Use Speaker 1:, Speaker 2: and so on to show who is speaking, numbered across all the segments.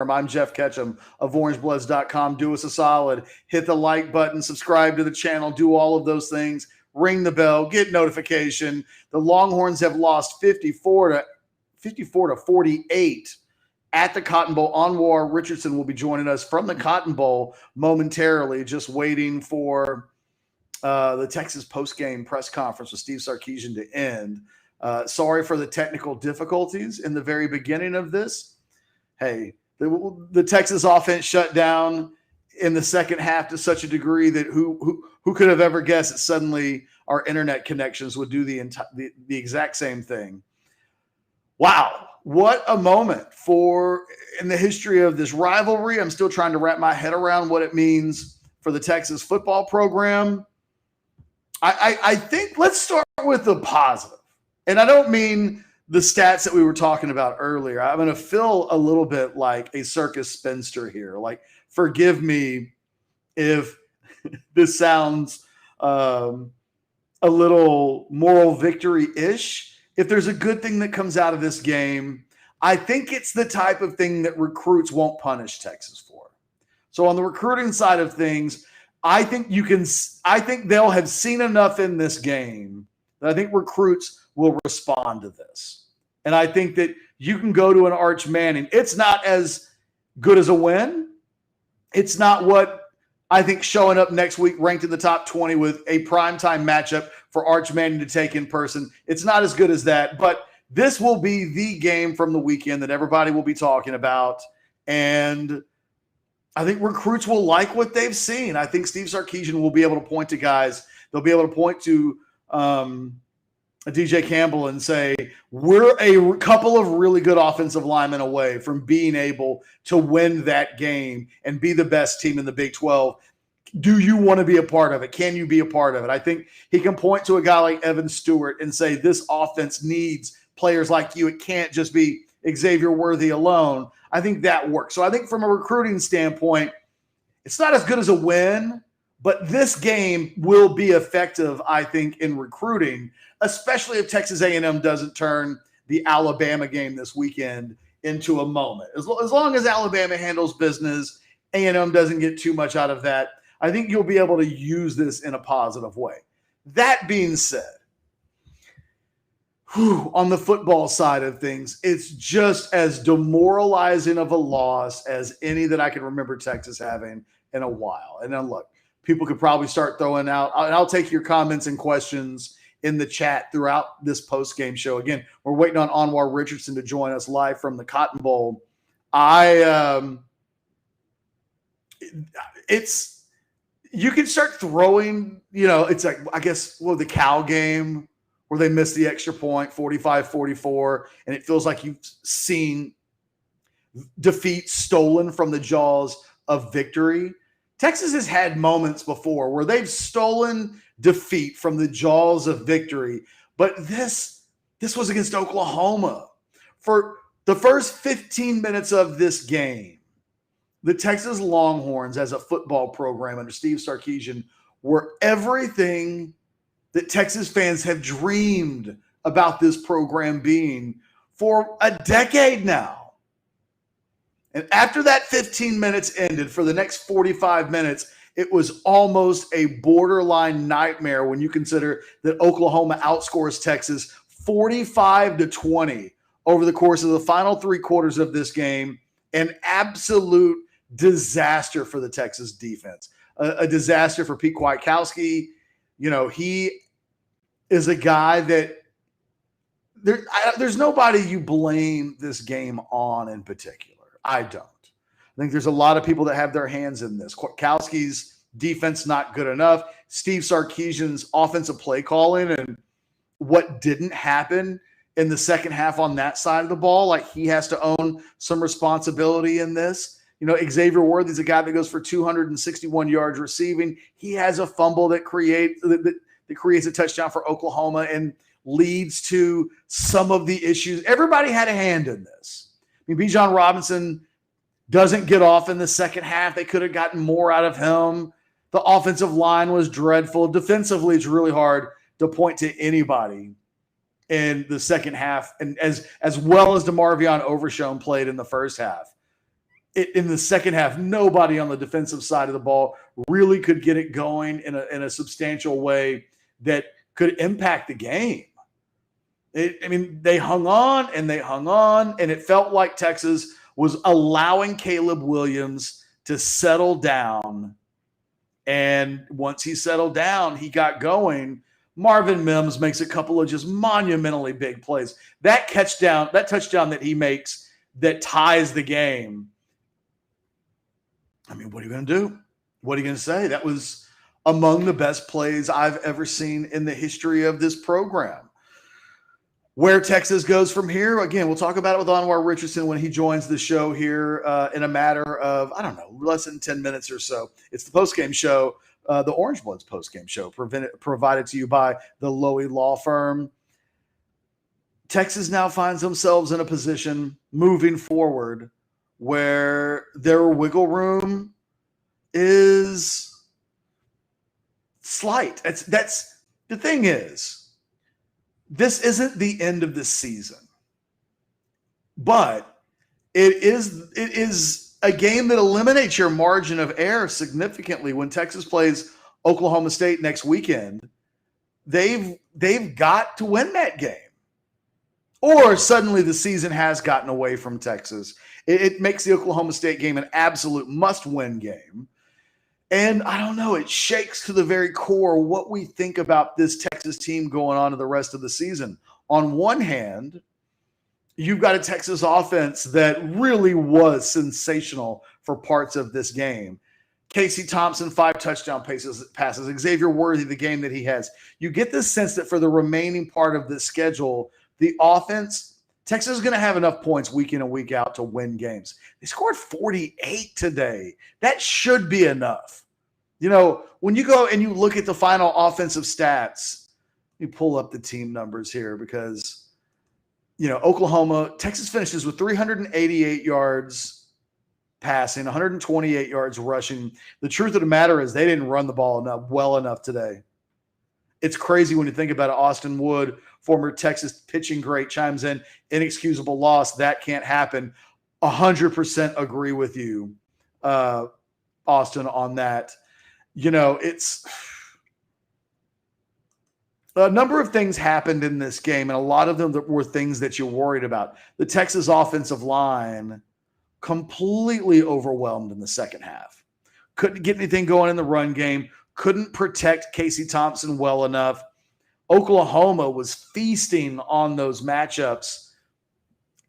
Speaker 1: I'm Geoff Ketchum of Orangebloods.com. Do us a solid. Hit the like button, subscribe to the channel, do all of those things. Ring the bell, get notification. The Longhorns have lost 54 to 48 at the Cotton Bowl. Anwar Richardson will be joining us from the Cotton Bowl momentarily, just waiting for the Texas postgame press conference with Steve Sarkisian to end. Sorry for the technical difficulties in the very beginning of this. Hey, the Texas offense shut down in the second half to such a degree that who could have ever guessed that suddenly our internet connections would do the exact same thing. Wow, what a moment in the history of this rivalry. I'm still trying to wrap my head around what it means for the Texas football program. I think let's start with the positive. And I don't mean the stats that we were talking about earlier. I'm going to feel a little bit like a circus spinster here. Like, forgive me if this sounds a little moral victory-ish. If there's a good thing that comes out of this game, I think it's the type of thing that recruits won't punish Texas for. So on the recruiting side of things, I think they'll have seen enough in this game that I think recruits will respond to this. And I think that you can go to an Arch Manning. It's not as good as a win. It's not what I think showing up next week ranked in the top 20 with a primetime matchup for Arch Manning to take in person. It's not as good as that, but this will be the game from the weekend that everybody will be talking about. And I think recruits will like what they've seen. I think Steve Sarkisian will be able to point to guys. They'll be able to point to DJ Campbell and say, we're a couple of really good offensive linemen away from being able to win that game and be the best team in the Big 12. Do you want to be a part of it? Can you be a part of it? I think he can point to a guy like Evan Stewart and say, this offense needs players like you. It can't just be Xavier Worthy alone. I think that works. So I think from a recruiting standpoint, it's not as good as a win, but this game will be effective, I think, in recruiting, especially if Texas A&M doesn't turn the Alabama game this weekend into a moment. As long as Alabama handles business, A&M doesn't get too much out of that, I think you'll be able to use this in a positive way. That being said, on the football side of things, it's just as demoralizing of a loss as any that I can remember Texas having in a while. And then look, people could probably start throwing out, and I'll take your comments and questions in the chat throughout this post-game show. Again, we're waiting on Anwar Richardson to join us live from the Cotton Bowl. You can start throwing, it's like, I guess, the Cal game where they missed the extra point, 45-44, and it feels like you've seen defeat stolen from the jaws of victory. Texas has had moments before where they've stolen defeat from the jaws of victory, but this was against Oklahoma. For the first 15 minutes of this game, the Texas Longhorns as a football program under Steve Sarkisian were everything that Texas fans have dreamed about this program being for a decade now. And after that 15 minutes ended, for the next 45 minutes, it was almost a borderline nightmare when you consider that Oklahoma outscores Texas 45-20 over the course of the final three quarters of this game. An absolute disaster for the Texas defense, a disaster for Pete Kwiatkowski. He is a guy that there's nobody you blame this game on in particular. I don't. I think there's a lot of people that have their hands in this. Kwiatkowski's defense not good enough. Steve Sarkisian's offensive play calling and what didn't happen in the second half on that side of the ball, like he has to own some responsibility in this. Xavier Worthy's a guy that goes for 261 yards receiving. He has a fumble that creates a touchdown for Oklahoma and leads to some of the issues. Everybody had a hand in this. Bijan Robinson doesn't get off in the second half. They could have gotten more out of him. The offensive line was dreadful. Defensively, it's really hard to point to anybody in the second half, and as well as DeMarvion Overshown played in the first half. in the second half, nobody on the defensive side of the ball really could get it going in a substantial way that could impact the game. They hung on, and it felt like Texas was allowing Caleb Williams to settle down. And once he settled down, he got going. Marvin Mims makes a couple of just monumentally big plays. That touchdown that he makes that ties the game. I mean, what are you going to do? What are you going to say? That was among the best plays I've ever seen in the history of this program. Where Texas goes from here, again, we'll talk about it with Anwar Richardson when he joins the show here in a matter of, less than 10 minutes or so. It's the postgame show, the Orangebloods postgame show, provided to you by the Loewy law firm. Texas now finds themselves in a position moving forward where their wiggle room is slight. That's the thing is, this isn't the end of the season, but it is a game that eliminates your margin of error significantly. When Texas plays Oklahoma State next weekend, they've got to win that game, or suddenly the season has gotten away from Texas. It makes the Oklahoma State game an absolute must-win game. And I don't know, it shakes to the very core what we think about this Texas team going on to the rest of the season. On one hand, you've got a Texas offense that really was sensational for parts of this game. Casey Thompson, 5 touchdown passes. Xavier Worthy, the game that he has. You get this sense that for the remaining part of this schedule, the offense, Texas is going to have enough points week in and week out to win games. They scored 48 today. That should be enough. When you go and you look at the final offensive stats, you pull up the team numbers here because, Texas finishes with 388 yards passing, 128 yards rushing. The truth of the matter is they didn't run the ball well enough today. It's crazy when you think about it. Austin Wood, former Texas pitching great, chimes in, inexcusable loss. That can't happen. 100% agree with you, Austin, on that. It's a number of things happened in this game, and a lot of them were things that you're worried about. The Texas offensive line completely overwhelmed in the second half. Couldn't get anything going in the run game. Couldn't protect Casey Thompson well enough. Oklahoma was feasting on those matchups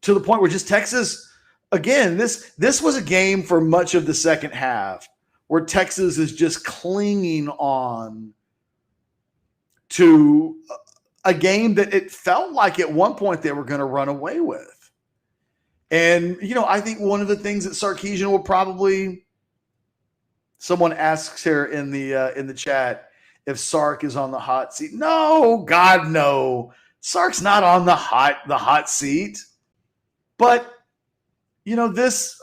Speaker 1: to the point where just Texas, again, this was a game for much of the second half where Texas is just clinging on to a game that it felt like at one point they were going to run away with. And, I think one of the things that Sarkisian will probably, someone asks here in the chat if Sark is on the hot seat. No, God, no. Sark's not on the hot seat. But, this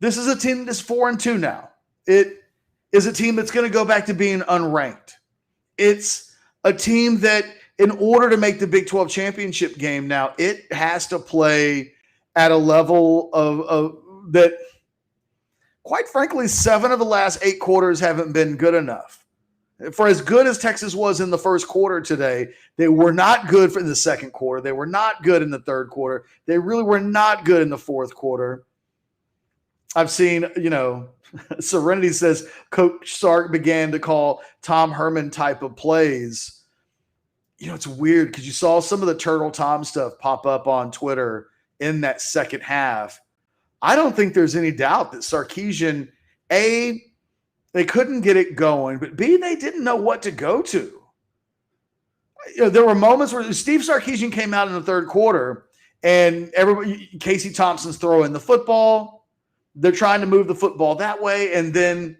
Speaker 1: is a team that's 4-2 now. It is a team that's going to go back to being unranked. It's a team that, in order to make the Big 12 championship game now, it has to play at a level of that, quite frankly, 7 of the last 8 quarters haven't been good enough. For as good as Texas was in the first quarter today, they were not good for the second quarter. They were not good in the third quarter. They really were not good in the fourth quarter. I've seen, Serenity says Coach Sark began to call Tom Herman type of plays. It's weird because you saw some of the Turtle Tom stuff pop up on Twitter in that second half. I don't think there's any doubt that Sarkisian, A, they couldn't get it going, but B, they didn't know what to go to. There were moments where Steve Sarkisian came out in the third quarter and Casey Thompson's throwing the football. They're trying to move the football that way, and then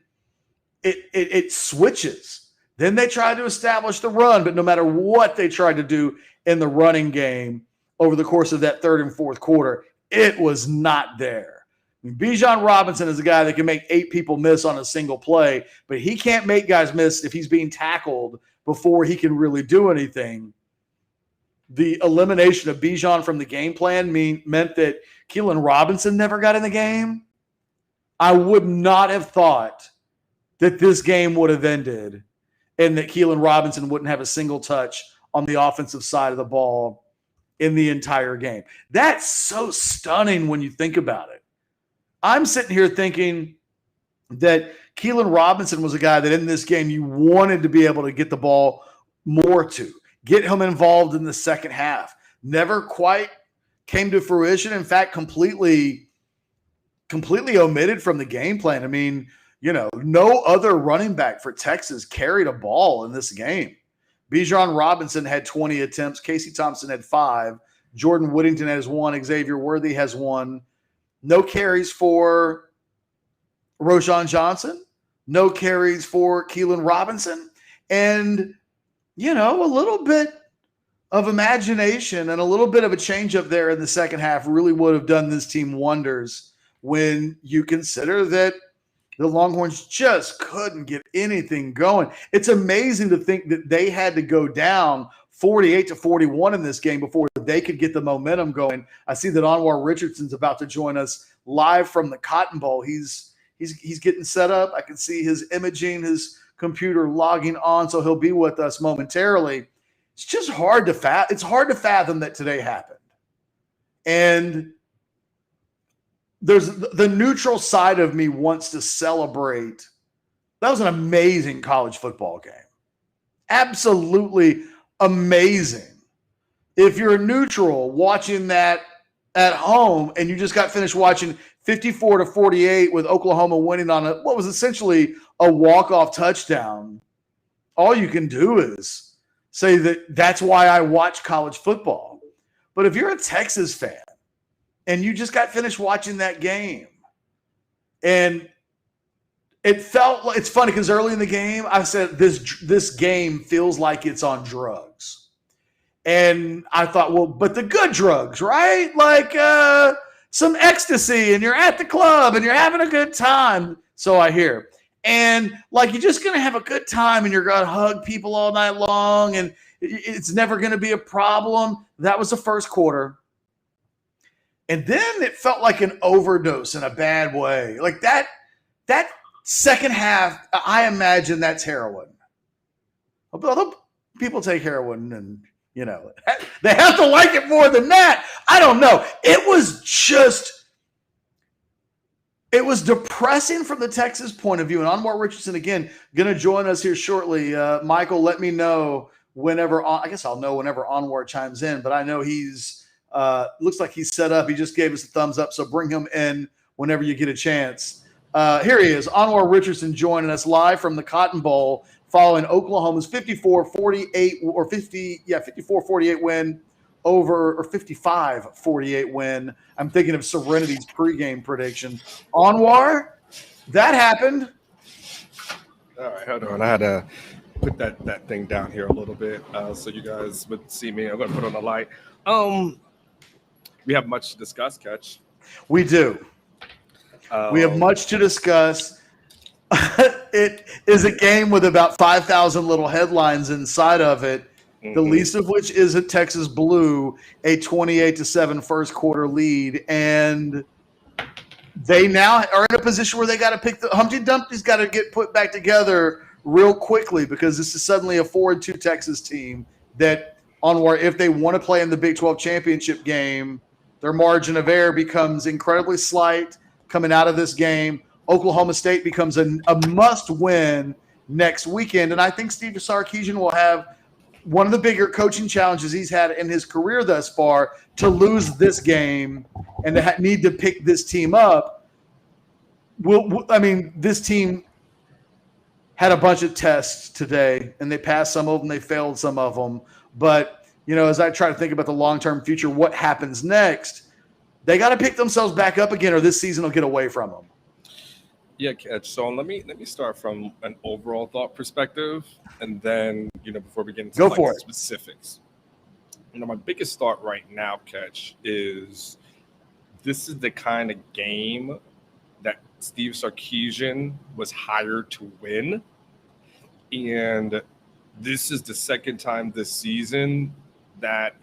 Speaker 1: it switches. Then they try to establish the run, but no matter what they tried to do in the running game over the course of that third and fourth quarter, it was not there. Bijan Robinson is a guy that can make 8 people miss on a single play, but he can't make guys miss if he's being tackled before he can really do anything. The elimination of Bijan from the game plan meant that Keelan Robinson never got in the game. I would not have thought that this game would have ended and that Keelan Robinson wouldn't have a single touch on the offensive side of the ball in the entire game. That's so stunning when you think about it. I'm sitting here thinking that Keelan Robinson was a guy that in this game you wanted to be able to get the ball more to, get him involved in the second half. Never quite came to fruition. In fact, completely omitted from the game plan. I mean, no other running back for Texas carried a ball in this game. Bijan Robinson had 20 attempts. Casey Thompson had 5. Jordan Whittington has 1. Xavier Worthy has 1. No carries for Roschon Johnson. No carries for Keelan Robinson. And, a little bit of imagination and a little bit of a change up there in the second half really would have done this team wonders when you consider that the Longhorns just couldn't get anything going. It's amazing to think that they had to go down 48-41 in this game before they could get the momentum going. I see that Anwar Richardson's about to join us live from the Cotton Bowl. He's getting set up. I can see his imaging, his computer logging on, so he'll be with us momentarily. It's just hard to fathom that today happened. And there's the neutral side of me wants to celebrate. That was an amazing college football game. Absolutely amazing. If you're a neutral watching that at home and you just got finished watching 54-48 with Oklahoma winning on what was essentially a walk-off touchdown, all you can do is say that's why I watch college football. But if you're a Texas fan, and you just got finished watching that game, and it's funny because early in the game I said this game feels like it's on drugs, and I thought, well, but the good drugs, right? Like some ecstasy, and you're at the club and you're having a good time. So I hear, and like you're just gonna have a good time, and you're gonna hug people all night long, and it's never gonna be a problem. That was the first quarter. And then it felt like an overdose in a bad way. Like that second half, I imagine that's heroin. Although people take heroin and, they have to like it more than that. I don't know. It was depressing from the Texas point of view. And Anwar Richardson, again, going to join us here shortly. Michael, let me know whenever, I guess I'll know whenever Anwar chimes in, but I know he's, looks like he's set up. He just gave us a thumbs up, so bring him in whenever you get a chance. Here he is, Anwar Richardson, joining us live from the Cotton Bowl following Oklahoma's 54-48 win over, or 55-48 win. I'm thinking of Serenity's pregame prediction. Anwar, that happened.
Speaker 2: All right, hold on. I had to put that thing down here a little bit so you guys would see me. I'm going to put on the light. We have much to discuss, Ketch.
Speaker 1: We do. We have much to discuss. It is a game with about 5,000 little headlines inside of it, the least of which is a Texas Blue, a 28-7 first quarter lead. And they now are in a position where they got to pick Humpty Dumpty's got to get put back together real quickly, because this is suddenly a 4-2 Texas team that, Anwar, if they want to play in the Big 12 championship game, their margin of error becomes incredibly slight coming out of this game. Oklahoma State becomes a must-win next weekend, and I think Steve Sarkisian will have one of the bigger coaching challenges he's had in his career thus far, to lose this game and to need to pick this team up. This team had a bunch of tests today, and they passed some of them, they failed some of them. But, as I try to think about the long-term future, what happens next, they got to pick themselves back up again, or this season will get away from them.
Speaker 2: Yeah, Ketch. So let me start from an overall thought perspective, and then, before we get into specifics. My biggest thought right now, Ketch, is this is the kind of game that Steve Sarkisian was hired to win. And this is the second time this season that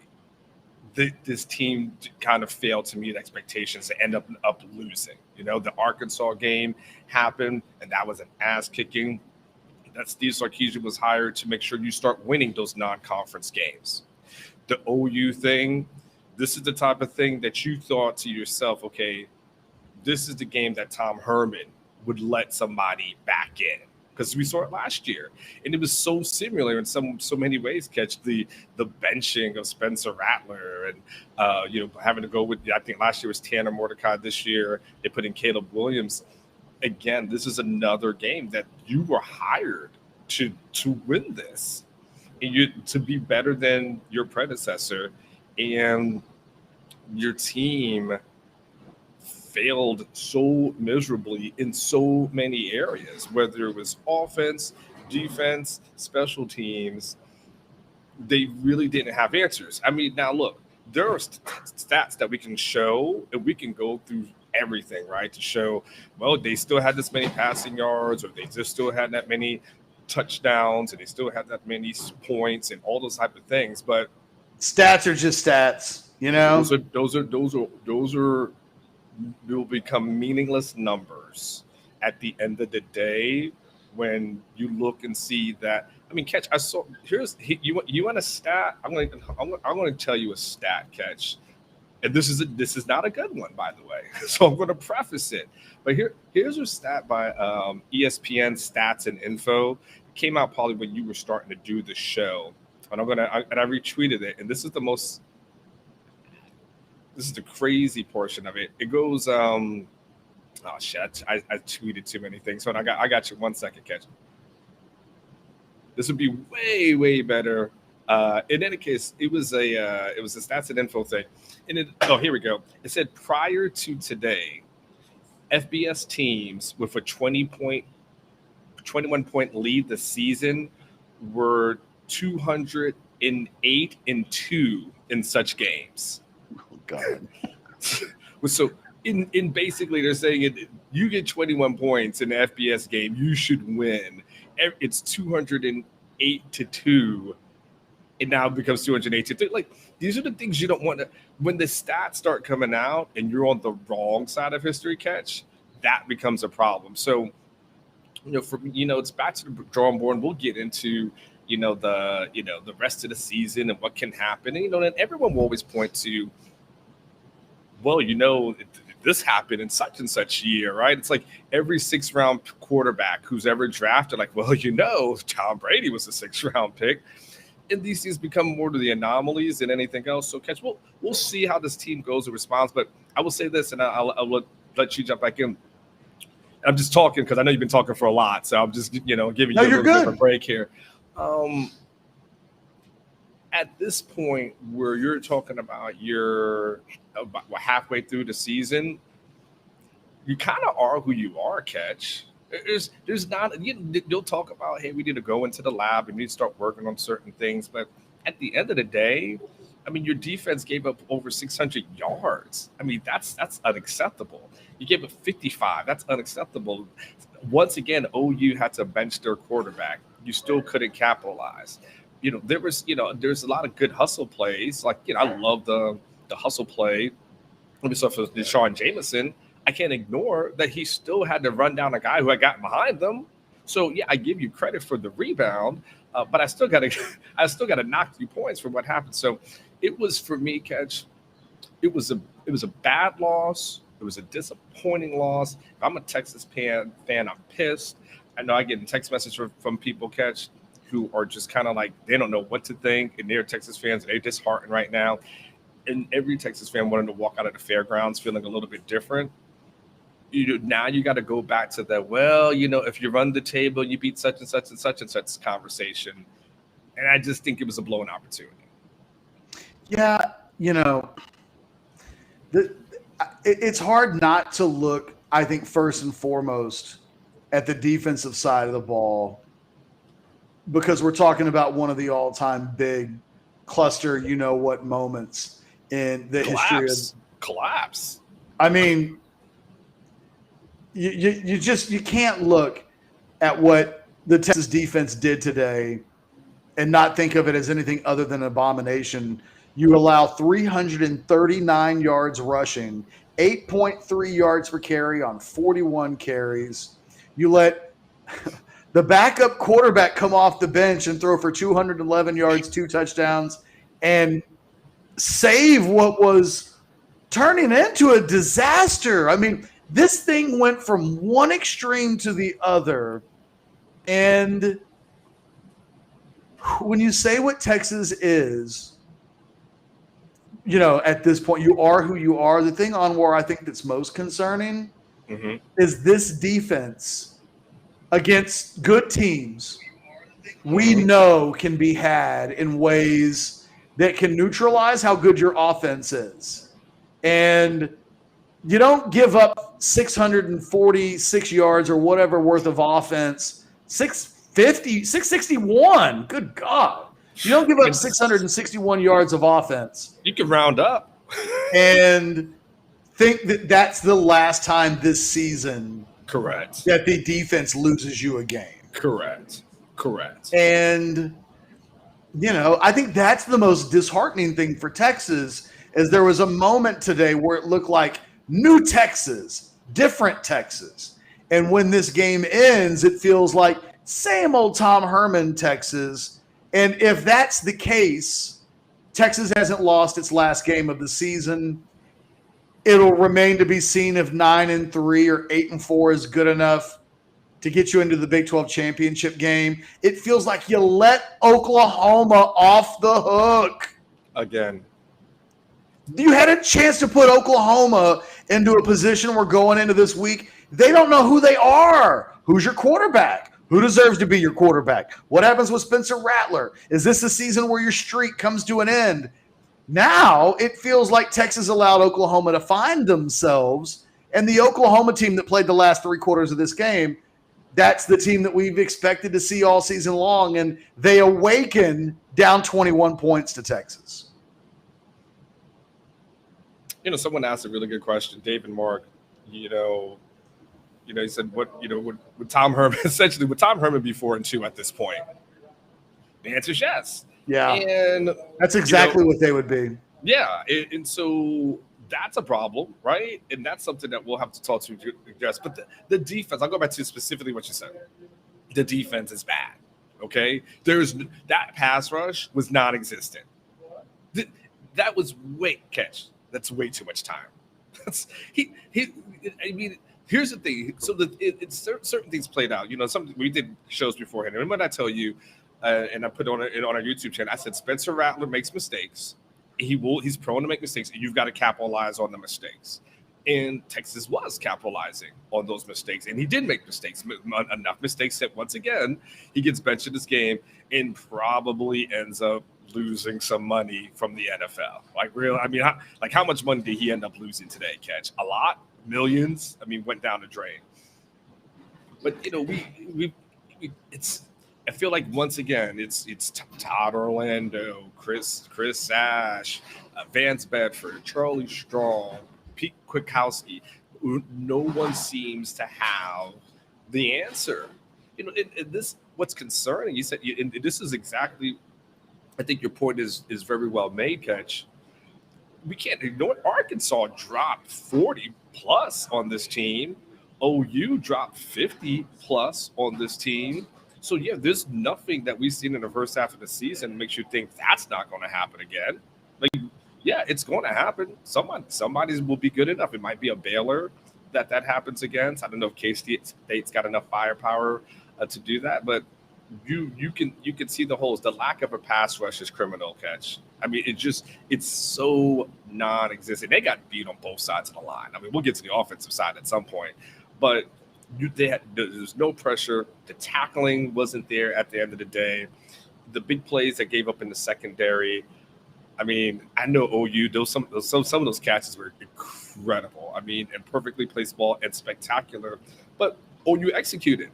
Speaker 2: this team kind of failed to meet expectations to end up losing. The Arkansas game happened, and that was an ass kicking. That Steve Sarkisian was hired to make sure you start winning those non-conference games. The OU thing, this is the type of thing that you thought to yourself, okay, this is the game that Tom Herman would let somebody back in, because we saw it last year, and it was so similar in so many ways. Catch the benching of Spencer Rattler, and having to go with, I think last year was Tanner Mordecai. This year they put in Caleb Williams. Again, this is another game that you were hired to win this, and to be better than your predecessor, and your team failed so miserably in so many areas, whether it was offense, defense, special teams. They really didn't have answers. I mean, now look, there are stats that we can show, and we can go through everything, right, to show, well, they still had this many passing yards, or they just still had that many touchdowns, and they still had that many points, and all those type of things. But
Speaker 1: stats are just stats,
Speaker 2: Those are will become meaningless numbers at the end of the day when you look and see that. I mean, Catch, I saw you want a stat? I'm going to tell you a stat, Catch. And this is not a good one, by the way. So I'm going to preface it. But here's a stat by ESPN Stats and Info. It came out probably when you were starting to do the show, and I retweeted it. And this is the crazy portion of it. It goes, oh shit, I tweeted too many things. So I got you 1 second, Catch. This would be way, way better. In any case, it was a Stats and Info thing. And here we go. It said prior to today, FBS teams with a 21-point lead this season were 208-2 in such games.
Speaker 1: Oh God.
Speaker 2: So in basically they're saying you get 21 points in the FBS game, you should win. It's 208-2. It now becomes 208-3. Like, these are the things you don't want to. When the stats start coming out and you're on the wrong side of history, Catch, that becomes a problem. So, it's back to the drawing board. We'll get into, the rest of the season and what can happen. And, and everyone will always point to, well, this happened in such and such year, right? It's like every 6th-round quarterback who's ever drafted, like, well, Tom Brady was a 6th-round pick. And these things become more to the anomalies than anything else. So, Catch, we'll see how this team goes and responds. But I will say this, and I'll let you jump back in. I'm just talking because I know you've been talking for a lot. So I'm just, giving you a little bit of a break here. At this point where you're talking about halfway through the season, you kind of are who you are, Catch. There's not, you'll talk about, hey, we need to go into the lab and we need to start working on certain things. But at the end of the day, I mean, your defense gave up over 600 yards. I mean, that's unacceptable. You gave up 55. That's unacceptable. Once again, OU had to bench their quarterback. You still couldn't capitalize. There's a lot of good hustle plays. Like, I love the hustle play. Let me start with Deshaun Jameson. I can't ignore that he still had to run down a guy who had gotten behind them. So yeah, I give you credit for the rebound, but I still got to knock you points for what happened. So it was, for me, Catch, it was a bad loss. It was a disappointing loss. If I'm a Texas fan, I'm pissed. I know I get a text message from people, Catch, who are just kind of like, they don't know what to think, and they're Texas fans, and they're disheartened right now. And every Texas fan wanted to walk out of the fairgrounds feeling a little bit different. Now you got to go back to that, well, if you run the table, you beat such and such and such and such conversation. And I just think it was a blown opportunity.
Speaker 1: Yeah, it's hard not to look, I think, first and foremost at the defensive side of the ball, because we're talking about one of the all-time big cluster, what moments in the history of
Speaker 2: collapse.
Speaker 1: I mean, you can't look at what the Texas defense did today and not think of it as anything other than an abomination. You allow 339 yards rushing, 8.3 yards per carry on 41 carries. You let the backup quarterback come off the bench and throw for 211 yards, 2 touchdowns, and save what was turning into a disaster. I mean, this thing went from one extreme to the other. And when you say what Texas is, at this point, you are who you are. The thing, Anwar, I think that's most concerning is this defense against good teams we know can be had in ways that can neutralize how good your offense is. And you don't give up 646 yards or whatever worth of offense, 661. Good God. You don't give up 661 yards of offense.
Speaker 2: You can round up.
Speaker 1: And think that that's the last time this season
Speaker 2: Correct.
Speaker 1: that the defense loses you a game.
Speaker 2: Correct.
Speaker 1: And, I think that's the most disheartening thing for Texas is there was a moment today where it looked like new Texas, different Texas. And when this game ends, it feels like same old Tom Herman Texas. And if that's the case, Texas hasn't lost its last game of the season. It'll remain to be seen if 9-3 or 8-4 is good enough to get you into the Big 12 championship game. It feels like you let Oklahoma off the hook.
Speaker 2: Again.
Speaker 1: You had a chance to put Oklahoma into a position where going into this week, they don't know who they are. Who's your quarterback? Who deserves to be your quarterback? What happens with Spencer Rattler? Is this the season where your streak comes to an end? Now it feels like Texas allowed Oklahoma to find themselves, and the Oklahoma team that played the last 3 quarters of this game, that's the team that we've expected to see all season long, and they awaken down 21 points to Texas.
Speaker 2: Someone asked a really good question, David Mark. He said, would Tom Herman essentially would Tom Herman be 4-2 at this point? The answer is yes.
Speaker 1: Yeah,
Speaker 2: and
Speaker 1: that's exactly what they would be.
Speaker 2: Yeah, and so that's a problem, right? And that's something that we'll have to talk to address. But the defense, I'll go back to specifically what you said. The defense is bad. Okay, that pass rush was non-existent. That was That's way too much time. Here's the thing. So it's certain things played out. We did shows beforehand. And when I tell you, and I put it on our YouTube channel, I said Spencer Rattler makes mistakes. He's prone to make mistakes, and you've got to capitalize on the mistakes. And Texas was capitalizing on those mistakes, and he did make mistakes, enough mistakes that once again he gets benched in this game and probably ends up losing some money from the NFL. How much money did he end up losing today, Catch? A lot? Millions? went down the drain. But I feel like once again it's Todd Orlando, Chris Sash, Vance Bedford, Charlie Strong, Pete Kwiatkowski. No one seems to have the answer. This what's concerning. You said, and this is exactly. I think your point is very well made, Catch. We can't ignore it. Arkansas dropped 40 plus on this team. OU dropped 50 plus on this team. So, yeah, there's nothing that we've seen in the first half of the season that makes you think that's not going to happen again. Yeah, it's going to happen. Somebody will be good enough. It might be a Baylor that happens against. I don't know if K-State's got enough firepower to do that, but you can see the holes. The lack of a pass rush is criminal, Catch. It's so non-existent. They got beat on both sides of the line. We'll get to the offensive side at some point, but there's no pressure. The tackling wasn't there at the end of the day. The big plays that gave up in the secondary. I know OU. Some of those catches were incredible. And perfectly placed ball and spectacular. But OU executed.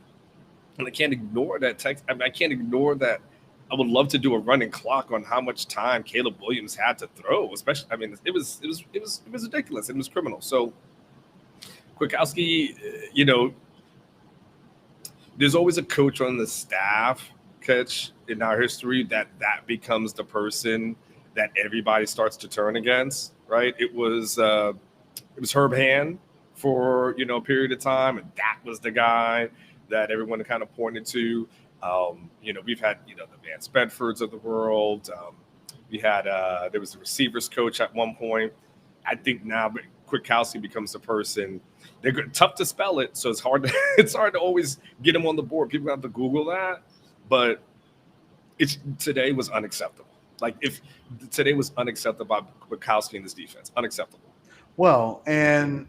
Speaker 2: And I can't ignore that. I can't ignore that. I would love to do a running clock on how much time Caleb Williams had to throw. Especially, it was ridiculous. It was criminal. So, Kwiatkowski, there's always a coach on the staff, Catch, in our history that becomes the person that everybody starts to turn against, right? It was Herb Hand for, a period of time, and that was the guy that everyone kind of pointed to. We've had, the Vance Bedfords of the world. We had there was the receivers coach at one point. I think now Kwiatkowski becomes the person. They're good, tough to spell it, so it's hard to always get them on the board. People have to Google that, but today was unacceptable. Like, if today was unacceptable by Kwiatkowski in this defense, unacceptable.
Speaker 1: Well, and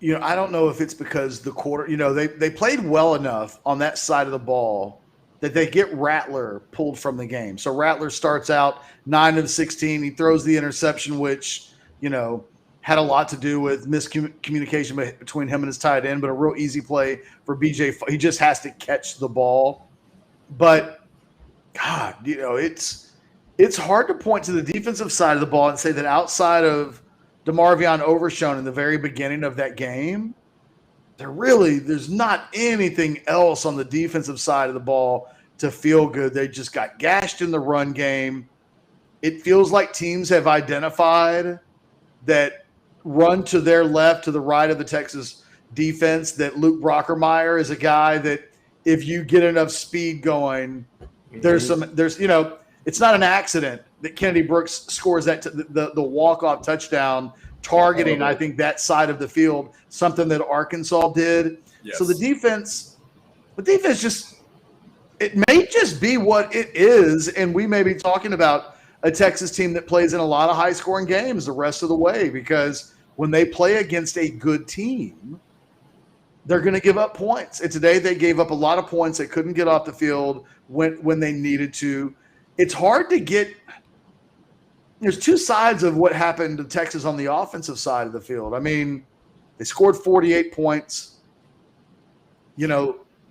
Speaker 1: I don't know if it's because the quarter, they played well enough on that side of the ball that they get Rattler pulled from the game. So Rattler starts out 9 of 16. He throws the interception, which, had a lot to do with miscommunication between him and his tight end, but a real easy play for BJ. He just has to catch the ball. But, God, it's hard to point to the defensive side of the ball and say that outside of DeMarvion Overshown in the very beginning of that game, there's not anything else on the defensive side of the ball to feel good. They just got gashed in the run game. It feels like teams have identified that run to their left, to the right of the Texas defense, that Luke Brockermeyer is a guy that if you get enough speed going, it's not an accident that Kennedy Brooks scores that the walk-off touchdown, targeting, I think, that side of the field, something that Arkansas did. Yes. So the defense just, it may just be what it is, and we may be talking about a Texas team that plays in a lot of high-scoring games the rest of the way, because when they play against a good team, they're going to give up points. And today they gave up a lot of points. They couldn't get off the field when they needed to. It's hard to get – there's two sides of what happened to Texas on the offensive side of the field. I mean, they scored 48 points.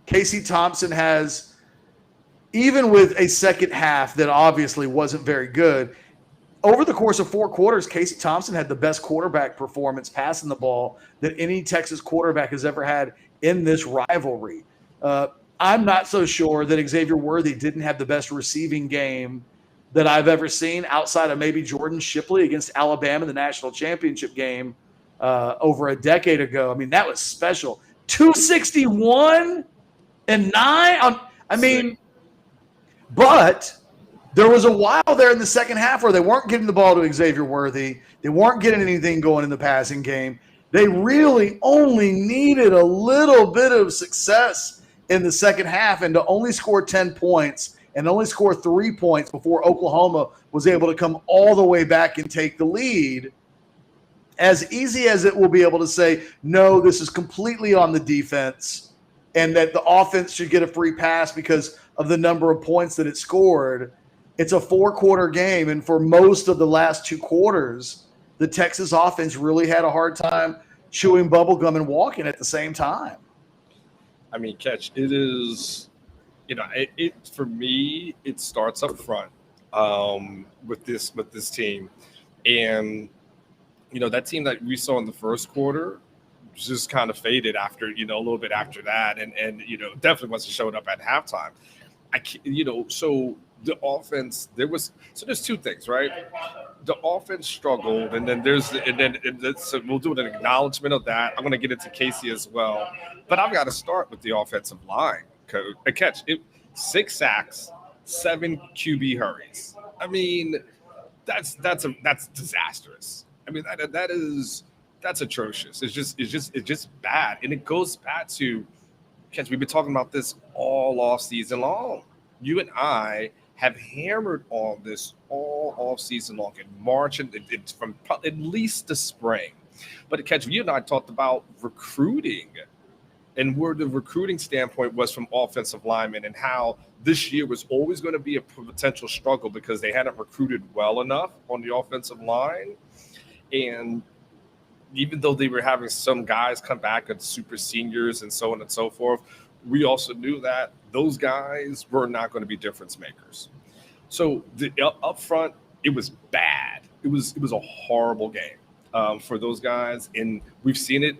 Speaker 1: Casey Thompson has – even with a second half that obviously wasn't very good, over the course of 4 quarters, Casey Thompson had the best quarterback performance passing the ball that any Texas quarterback has ever had in this rivalry. I'm not so sure that Xavier Worthy didn't have the best receiving game that I've ever seen, outside of maybe Jordan Shipley against Alabama in the national championship game over a decade ago. I mean, that was special. 261 and 9. But there was a while there in the second half where they weren't getting the ball to Xavier Worthy. They weren't getting anything going in the passing game. They really only needed a little bit of success in the second half, and to only score 10 points and only score 3 points before Oklahoma was able to come all the way back and take the lead. As easy as it will be able to say, no, this is completely on the defense and that the offense should get a free pass because of the number of points that it scored, it's a 4-quarter game. And for most of the last 2 quarters, the Texas offense really had a hard time chewing bubblegum and walking at the same time.
Speaker 2: I mean, Ketch, it is, for me, it starts up front with this team. And, that team that we saw in the first quarter just kind of faded after, a little bit after that. And definitely wasn't showing up at halftime. So the offense, there's 2 things, right? The offense struggled, and then so we'll do an acknowledgement of that. I'm going to get into Casey as well, but I've got to start with the offensive line. Catch 6 sacks, 7 QB hurries. I mean, that's disastrous. I mean, that's atrocious. It's just bad, and it goes back to, Catch, we've been talking about this all off season long. You and I have hammered on this all off season long in March, and it's from at least the spring. But Catch, you and I talked about recruiting and where the recruiting standpoint was from offensive linemen, and how this year was always going to be a potential struggle because they hadn't recruited well enough on the offensive line. And even though they were having some guys come back as super seniors and so on and so forth, we also knew that those guys were not going to be difference makers. So up front, it was bad. It was a horrible game for those guys, and we've seen it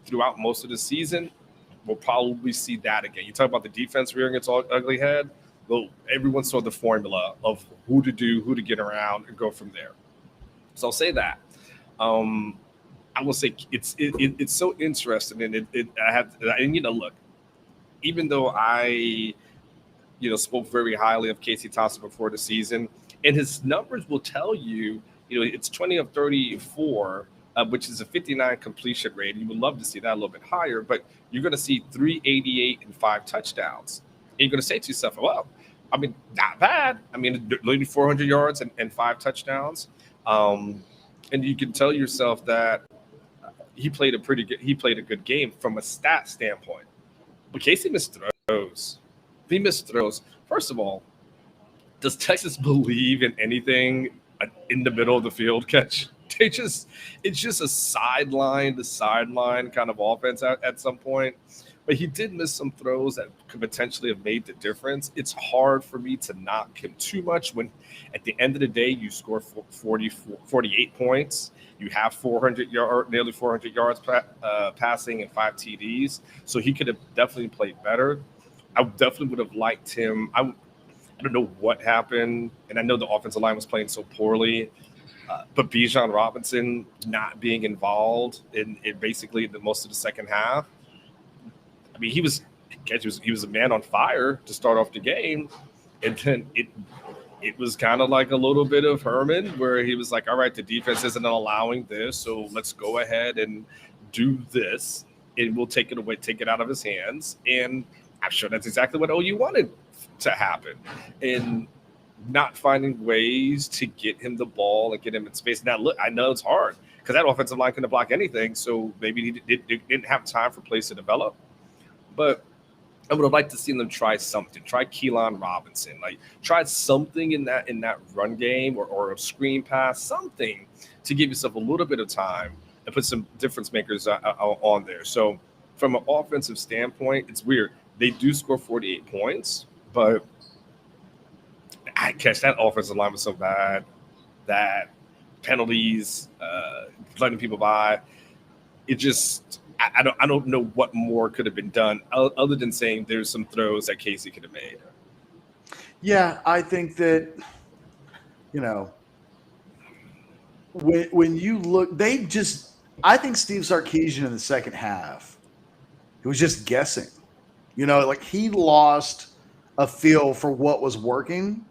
Speaker 2: throughout most of the season. We'll probably see that again. You talk about the defense rearing its ugly head. well, everyone saw the formula of who to do, who to get around, and go from there. So I'll say that. I will say it's so interesting, and look, even though I spoke very highly of Casey Thompson before the season, and his numbers will tell you, it's 20 of 34, which is a 59 completion rate. You would love to see that a little bit higher, but you're going to see 388 and 5 touchdowns. And you're going to say to yourself, well, I mean, not bad. I mean, leading 400 yards and 5 touchdowns. And you can tell yourself that he played a good game from a stat standpoint. But Casey missed throws. He missed throws. First of all, does Texas believe in anything in the middle of the field catch? It's just a sideline to sideline kind of offense at some point. But he did miss some throws that could potentially have made the difference. It's hard for me to knock him too much when at the end of the day you score 48 points. You have nearly 400 yards passing and 5 TDs. So he could have definitely played better. I definitely would have liked him. I don't know what happened, and I know the offensive line was playing so poorly, but Bijan Robinson not being involved in basically most of the second half. I mean, he was a man on fire to start off the game, and then it was kind of like a little bit of Herman, where he was like, all right, the defense isn't allowing this, so let's go ahead and do this, and we'll take it out of his hands. And I'm sure that's exactly what OU wanted to happen, and not finding ways to get him the ball and get him in space. Now, look, I know it's hard because that offensive line couldn't block anything, so maybe he didn't have time for plays to develop. But I would have liked to see them try something. Try Keelan Robinson. Like, try something in that run game or a screen pass, something to give yourself a little bit of time and put some difference makers on there. So from an offensive standpoint, it's weird. They do score 48 points, but I catch that offensive line was so bad that penalties, letting people by, it just – I don't know what more could have been done other than saying there's some throws that Casey could have made.
Speaker 1: Yeah, I think that, when you look, I think Steve Sarkisian in the second half, he was just guessing. Like he lost a feel for what was working.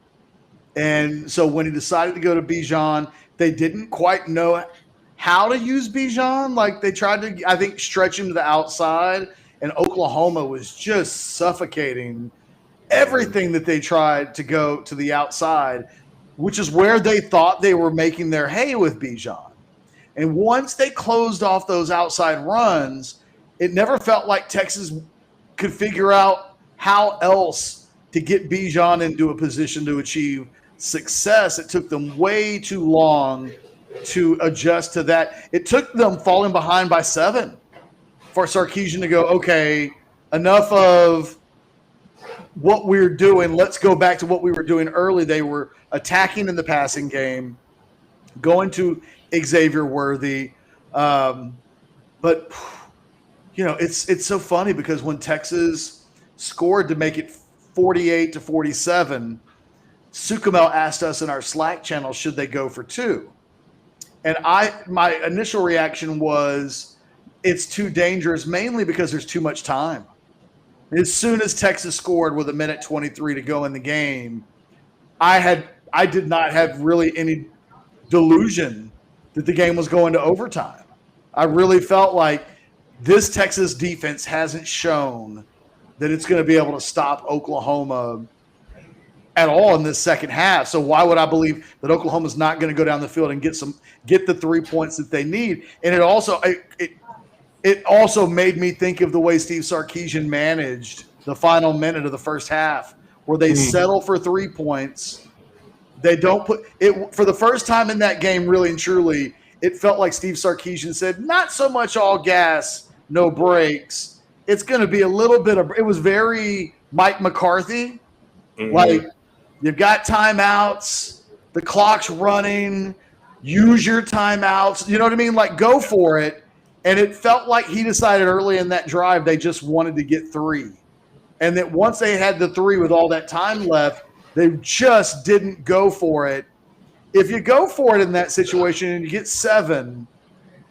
Speaker 1: And so when he decided to go to Bijan, they didn't quite know how to use Bijan. Like they tried to, I think, stretch him to the outside, and Oklahoma was just suffocating everything that they tried to go to the outside, which is where they thought they were making their hay with Bijan. And once they closed off those outside runs, it never felt like Texas could figure out how else to get Bijan into a position to achieve success. It took them way too long to adjust to that. It took them falling behind by 7 for Sarkisian to go, okay, enough of what we're doing. Let's go back to what we were doing early. They were attacking in the passing game, going to Xavier Worthy. But, it's so funny because when Texas scored to make it 48-47, Sukamel asked us in our Slack channel, should they go for 2? And my initial reaction was it's too dangerous, mainly because there's too much time. As soon as Texas scored with 1:23 to go in the game, I did not have really any delusion that the game was going to overtime. I really felt like this Texas defense hasn't shown that it's going to be able to stop Oklahoma at all in this second half. So why would I believe that Oklahoma's not going to go down the field and get the 3 points that they need? And it also made me think of the way Steve Sarkisian managed the final minute of the first half, where they settle for 3 points. They don't put it for the first time in that game, really and truly. It felt like Steve Sarkisian said, not so much all gas, no brakes. It's going to be a little bit of – it was very Mike McCarthy. Like, you've got timeouts, the clock's running, use your timeouts. You know what I mean? Like, go for it. And it felt like he decided early in that drive they just wanted to get 3. and that once they had the 3 with all that time left, they just didn't go for it. If you go for it in that situation and you get 7,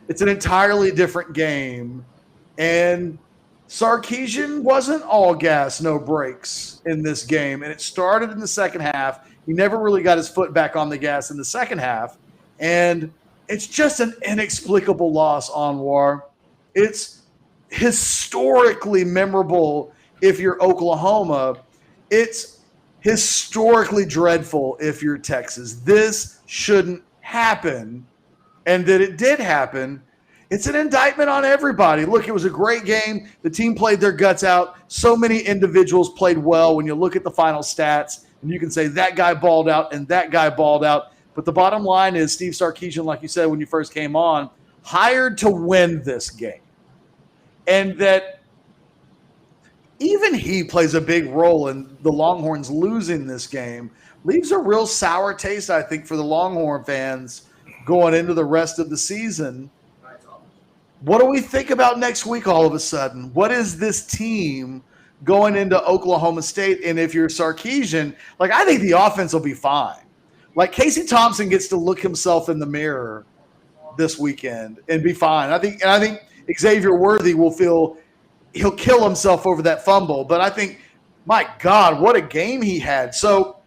Speaker 1: it's an entirely different game. And Sarkisian wasn't all gas, no brakes in this game. And it started in the second half. He never really got his foot back on the gas in the second half. And it's just an inexplicable loss, Anwar. It's historically memorable if you're Oklahoma. It's historically dreadful if you're Texas. This shouldn't happen. And that it did happen, it's an indictment on everybody. Look, it was a great game. The team played their guts out. So many individuals played well. When you look at the final stats, and you can say that guy balled out and that guy balled out. But the bottom line is Steve Sarkisian, like you said when you first came on, hired to win this game. And that even he plays a big role in the Longhorns losing this game. Leaves a real sour taste, I think, for the Longhorn fans going into the rest of the season. What do we think about next week all of a sudden? What is this team going into Oklahoma State? And if you're Sarkisian, like, I think the offense will be fine. Like, Casey Thompson gets to look himself in the mirror this weekend and be fine. I think Xavier Worthy will feel he'll kill himself over that fumble. But I think, my God, what a game he had. So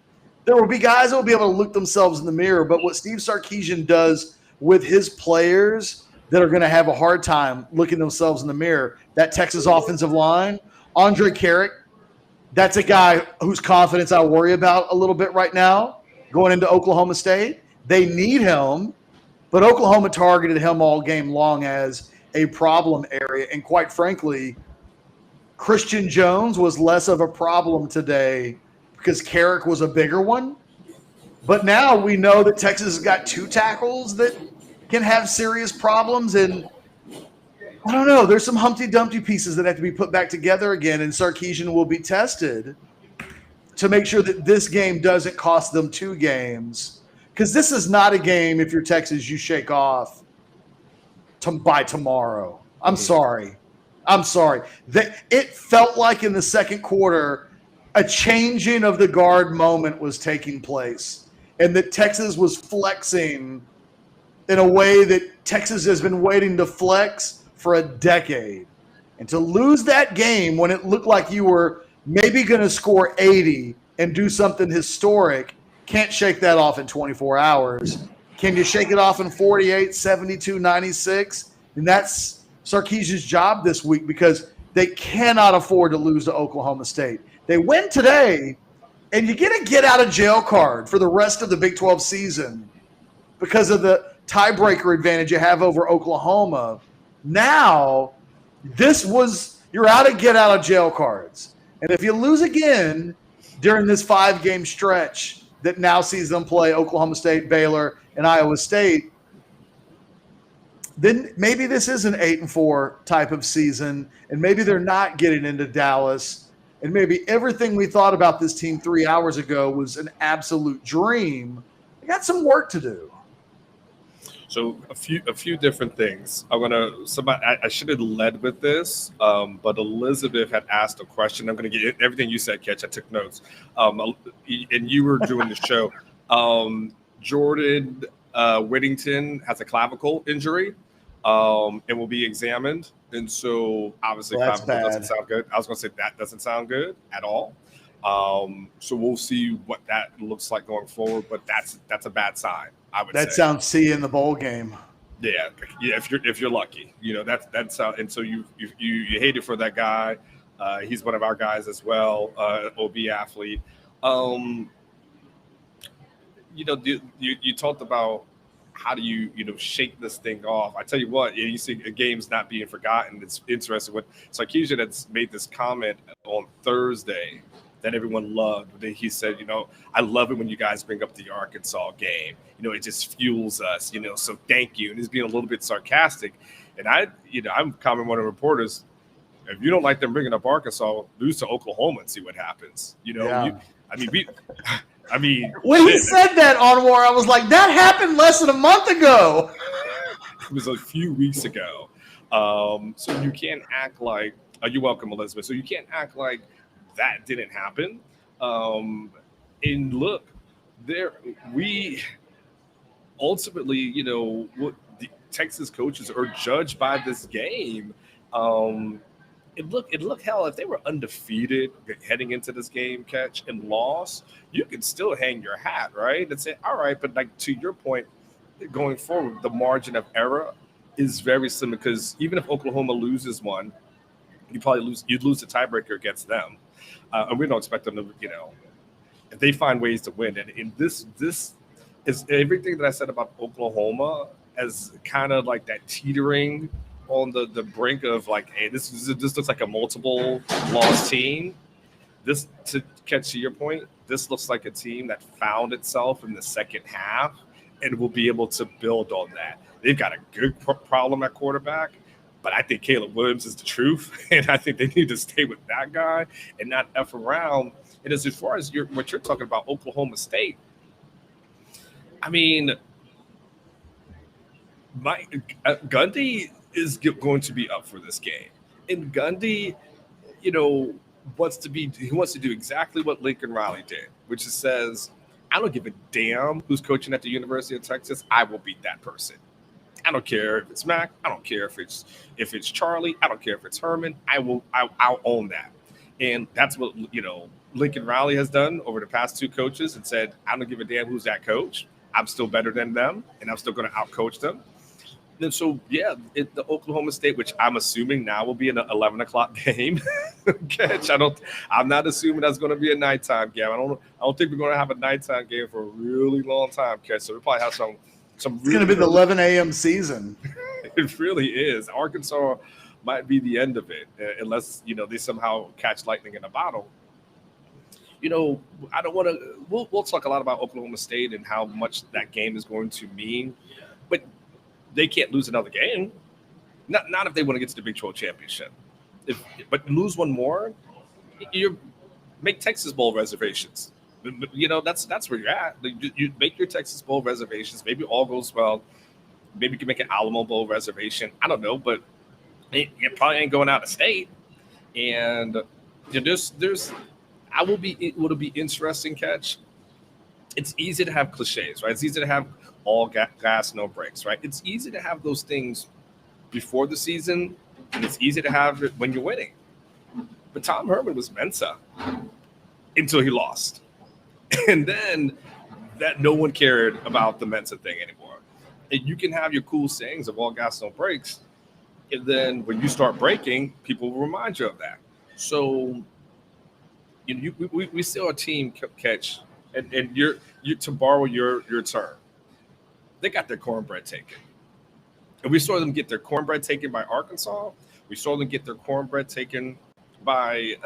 Speaker 1: there will be guys that will be able to look themselves in the mirror. But what Steve Sarkisian does with his players that are going to have a hard time looking themselves in the mirror, that Texas offensive line, Andre Carrick, that's a guy whose confidence I worry about a little bit right now going into Oklahoma State. They need him, but Oklahoma targeted him all game long as a problem area. And quite frankly, Christian Jones was less of a problem today because Carrick was a bigger one. But now we know that Texas has got 2 tackles that can have serious problems. And I don't know, there's some Humpty Dumpty pieces that have to be put back together again. And Sarkisian will be tested to make sure that this game doesn't cost them 2 games. Because this is not a game, if you're Texas, you shake off by tomorrow. I'm sorry. It felt like in the second quarter, a changing of the guard moment was taking place. And that Texas was flexing in a way that Texas has been waiting to flex for a decade. And to lose that game when it looked like you were maybe going to score 80 and do something historic, can't shake that off in 24 hours. Can you shake it off in 48, 72, 96? And that's Sarkisian's job this week because they cannot afford to lose to Oklahoma State. They win today, and you get a get-out-of-jail card for the rest of the Big 12 season because of the tiebreaker advantage you have over Oklahoma. Now, you're out of get-out-of-jail cards. And if you lose again during this 5-game stretch that now sees them play Oklahoma State, Baylor, and Iowa State, then maybe this is an 8-4 type of season, and maybe they're not getting into Dallas, and maybe everything we thought about this team 3 hours ago was an absolute dream. They got some work to do.
Speaker 2: So a few different things. I should have led with this, but Elizabeth had asked a question. I'm going to get everything you said, Ketch. I took notes. And you were doing the show. Jordan Whittington has a clavicle injury and will be examined. And so obviously clavicle doesn't sound good. I was going to say that doesn't sound good at all. So we'll see what that looks like going forward, but that's a bad sign. I would say.
Speaker 1: That sounds C in the bowl game.
Speaker 2: Yeah. If you're lucky, that's how. And so you hate it for that guy. He's one of our guys as well. OB athlete. You talked about how do you shake this thing off. I tell you what, you see a game's not being forgotten. It's interesting. When Sarkisian had made this comment on Thursday that everyone loved. He said, I love it when you guys bring up the Arkansas game. It just fuels us, so thank you. And he's being a little bit sarcastic. And I'm commenting one of the reporters, if you don't like them bringing up Arkansas, lose to Oklahoma and see what happens.
Speaker 1: Yeah.
Speaker 2: When
Speaker 1: he said that, Anwar, I was like, that happened less than a month ago.
Speaker 2: It was a few weeks ago. So you can't act like, you're welcome, Elizabeth. So you can't act like that didn't happen. And look, we ultimately, what the Texas coaches are judged by this game. It looked hell, if they were undefeated heading into this game, Catch, and lost, you could still hang your hat, right? And say, all right, but like to your point, going forward, the margin of error is very similar because even if Oklahoma loses one, you'd lose the tiebreaker against them. And we don't expect them to, if they find ways to win. And this is everything that I said about Oklahoma as kind of like that teetering on the brink of like, hey, this looks like a multiple loss team. This, to catch to your point, this looks like a team that found itself in the second half and will be able to build on that. They've got a good problem at quarterback, but I think Caleb Williams is the truth, and I think they need to stay with that guy and not F around. And as far as what you're talking about, Oklahoma State, I mean, Gundy is going to be up for this game. And Gundy, wants to do exactly what Lincoln Riley did, which says, I don't give a damn who's coaching at the University of Texas. I will beat that person. I don't care if it's Mac. I don't care if it's Charlie. I don't care if it's Herman. I'll own that. And that's what, Lincoln Riley has done over the past two coaches and said, I don't give a damn who's that coach. I'm still better than them, and I'm still going to outcoach them. And so, the Oklahoma State, which I'm assuming now will be an 11 o'clock game. Catch. I'm not assuming that's going to be a nighttime game. I don't think we're going to have a nighttime game for a really long time. Catch. So we probably have some. It's
Speaker 1: going to be the 11 a.m. season.
Speaker 2: It really is. Arkansas might be the end of it, unless they somehow catch lightning in a bottle. I don't want to. We'll talk a lot about Oklahoma State and how much that game is going to mean, but they can't lose another game. Not if they want to get to the Big 12 championship. But lose one more, you make Texas Bowl reservations. That's where you're at. You make your Texas Bowl reservations. Maybe all goes well. Maybe you can make an Alamo Bowl reservation. I don't know, but it probably ain't going out of state. And there's. It'll be interesting, Catch. It's easy to have cliches, right? It's easy to have all gas, no brakes, right? It's easy to have those things before the season, and it's easy to have it when you're winning. But Tom Herman was Mensa until he lost. And then that no one cared about the Mensa thing anymore. And you can have your cool sayings of all gas, no brakes, and then when you start breaking, people will remind you of that. So we still a team, Catch, and you're to borrow your term. They got their cornbread taken. And we saw them get their cornbread taken by Arkansas. We saw them get their cornbread taken by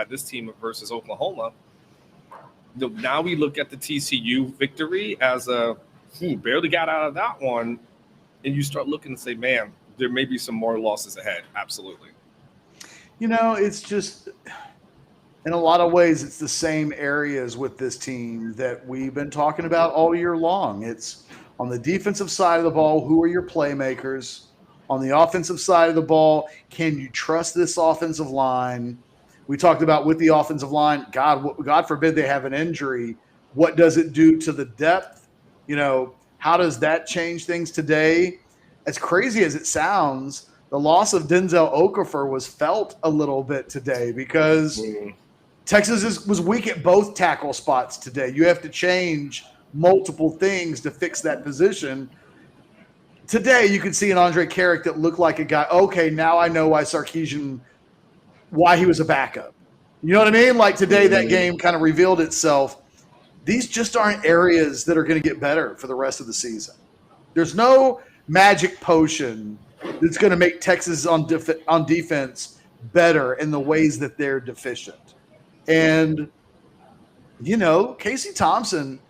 Speaker 2: this team versus Oklahoma. Now we look at the TCU victory as barely got out of that one. And you start looking and say, man, there may be some more losses ahead. Absolutely.
Speaker 1: It's just – in a lot of ways, it's the same areas with this team that we've been talking about all year long. It's on the defensive side of the ball, who are your playmakers? On the offensive side of the ball, can you trust this offensive line? We talked about with the offensive line, God forbid they have an injury. What does it do to the depth? How does that change things today? As crazy as it sounds, the loss of Denzel Okafor was felt a little bit today because Texas was weak at both tackle spots today. You have to change multiple things to fix that position. Today, you could see an Andre Carrick that looked like a guy. Okay, now I know why he was a backup. You know what I mean? Like today, that game kind of revealed itself. These just aren't areas that are going to get better for the rest of the season. There's no magic potion that's going to make Texas on defense better in the ways that they're deficient. And, Casey Thompson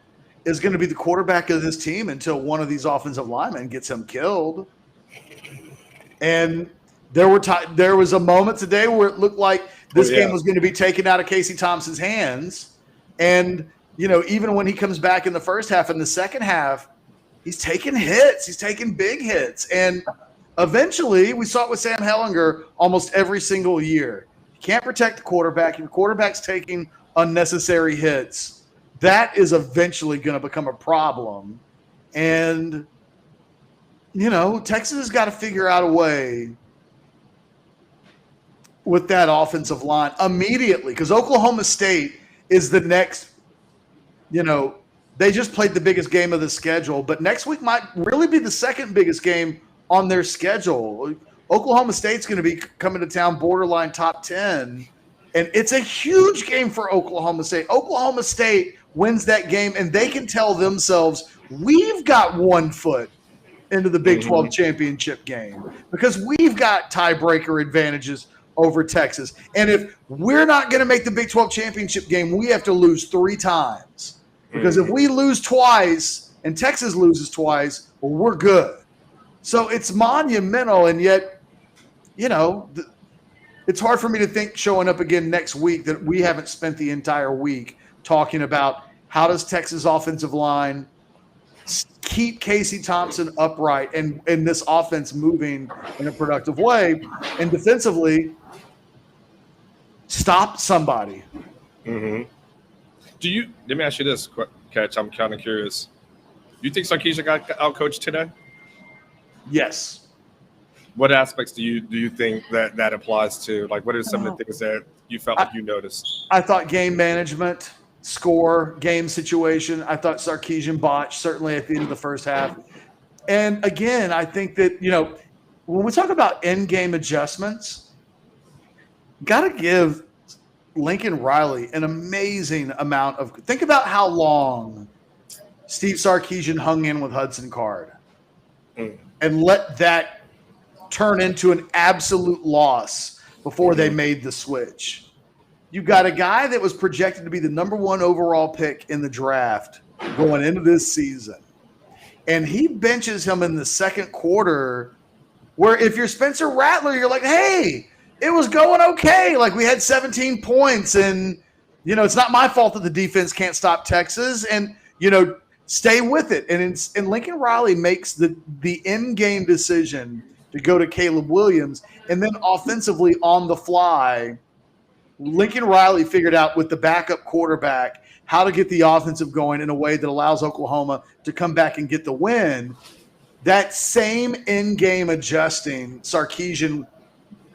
Speaker 1: is going to be the quarterback of this team until one of these offensive linemen gets him killed. And there was a moment today where it looked like this game was going to be taken out of Casey Thompson's hands. And, even when he comes back in the first half and the second half, he's taking hits. He's taking big hits. And eventually, we saw it with Sam Hellinger almost every single year. can't protect the quarterback, if your quarterback's taking unnecessary hits, that is eventually going to become a problem. And, Texas has got to figure out a way with that offensive line immediately, because Oklahoma State is the next, they just played the biggest game of the schedule, but next week might really be the second biggest game on their schedule. Oklahoma State's going to be coming to town borderline top 10, and it's a huge game for Oklahoma State. Oklahoma State wins that game, and they can tell themselves, we've got one foot into the Big 12 championship game because we've got tiebreaker advantages over Texas. And if we're not going to make the Big 12 championship game, we have to lose 3 times. Because if we lose twice and Texas loses twice, well, we're good. So it's monumental, and yet, it's hard for me to think showing up again next week that we haven't spent the entire week talking about how does Texas offensive line keep Casey Thompson upright and this offense moving in a productive way, and defensively stop somebody.
Speaker 2: Let me ask you this, Catch. I'm kind of curious. Do you think Sarkisian got outcoached today?
Speaker 1: Yes.
Speaker 2: What aspects do you think that applies to? Like, what are some of the things that you felt like you noticed?
Speaker 1: I thought game management, score, game situation. I thought Sarkisian botched, certainly at the end of the first half. And again, I think that, when we talk about end-game adjustments, got to give Lincoln Riley an amazing amount of – think about how long Steve Sarkisian hung in with Hudson Card and let that turn into an absolute loss before they made the switch. You got a guy that was projected to be the number 1 overall pick in the draft going into this season, and he benches him in the second quarter, where if you're Spencer Rattler, you're like, hey, it was going okay. Like, we had 17 points, and, it's not my fault that the defense can't stop Texas, and, stay with it. And Lincoln Riley makes the in-game decision to go to Caleb Williams, and then offensively on the fly, Lincoln Riley figured out with the backup quarterback how to get the offensive going in a way that allows Oklahoma to come back and get the win. That same in-game adjusting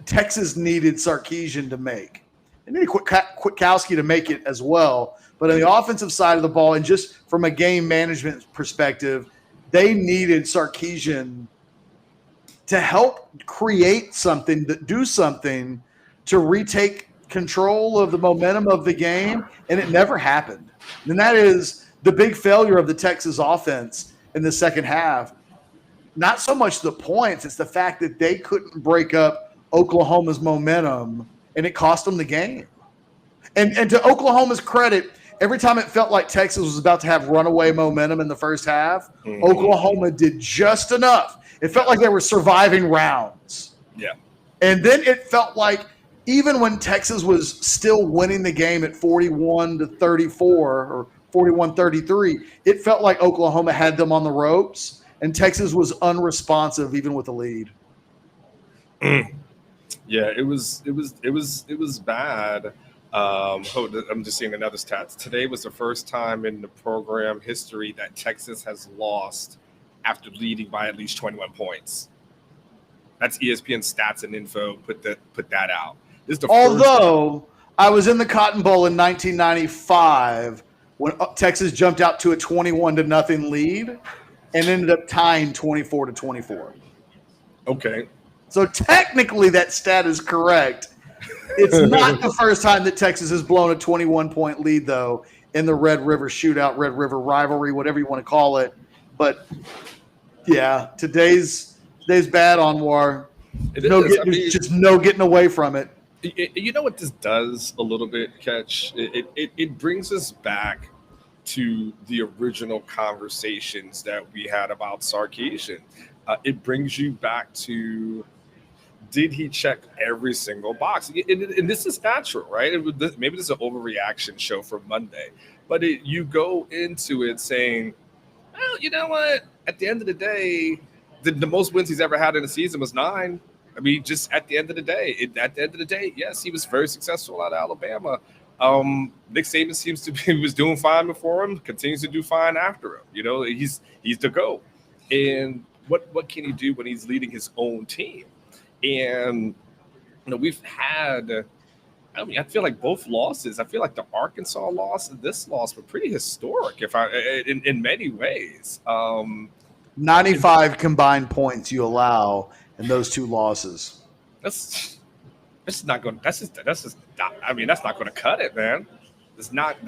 Speaker 1: Texas needed Sarkisian to make. They needed Kwiatkowski to make it as well. But on the offensive side of the ball, and just from a game management perspective, they needed Sarkisian to help create something, do something to retake control of the momentum of the game, and it never happened. And that is the big failure of the Texas offense in the second half. Not so much the points, it's the fact that they couldn't break up Oklahoma's momentum, and it cost them the game. And to Oklahoma's credit, every time it felt like Texas was about to have runaway momentum in the first half, Oklahoma did just enough. It felt like they were surviving rounds.
Speaker 2: Yeah.
Speaker 1: And then it felt like even when Texas was still winning the game at 41-34 or 41-33, it felt like Oklahoma had them on the ropes, and Texas was unresponsive even with the lead.
Speaker 2: Yeah, it was bad. I'm just seeing another stats. Today was the first time in the program history that Texas has lost after leading by at least 21 points. That's ESPN Stats and Info put that out. This is the
Speaker 1: Although I was in the Cotton Bowl in 1995 when Texas jumped out to a 21-0 lead and ended up tying 24-24.
Speaker 2: Okay.
Speaker 1: So technically that stat is correct. It's not the first time that Texas has blown a 21-point lead, though, in the Red River shootout, Red River rivalry, whatever you want to call it. But, yeah, today's bad, Anwar. Just no getting away from it.
Speaker 2: You know what this does a little bit, Catch? It brings us back to the original conversations that we had about Sarkisian. It brings you back to, did he check every single box? And this is natural, right? Maybe this is an overreaction show for Monday. But you go into it saying, well, you know what? At the end of the day, the most wins he's ever had in a season was 9. I mean, just at the end of the day, yes, he was very successful at Alabama. Nick Saban seems to be was doing fine before him, continues to do fine after him. You know, he's the GOAT. And what can he do when he's leading his own team? And we've had. I mean, I feel like both losses. I feel like the Arkansas loss and this loss were pretty historic, in many ways.
Speaker 1: 95 combined points you allow in those two losses.
Speaker 2: That's not going. That's just. I mean, that's not going to cut it, man. That's not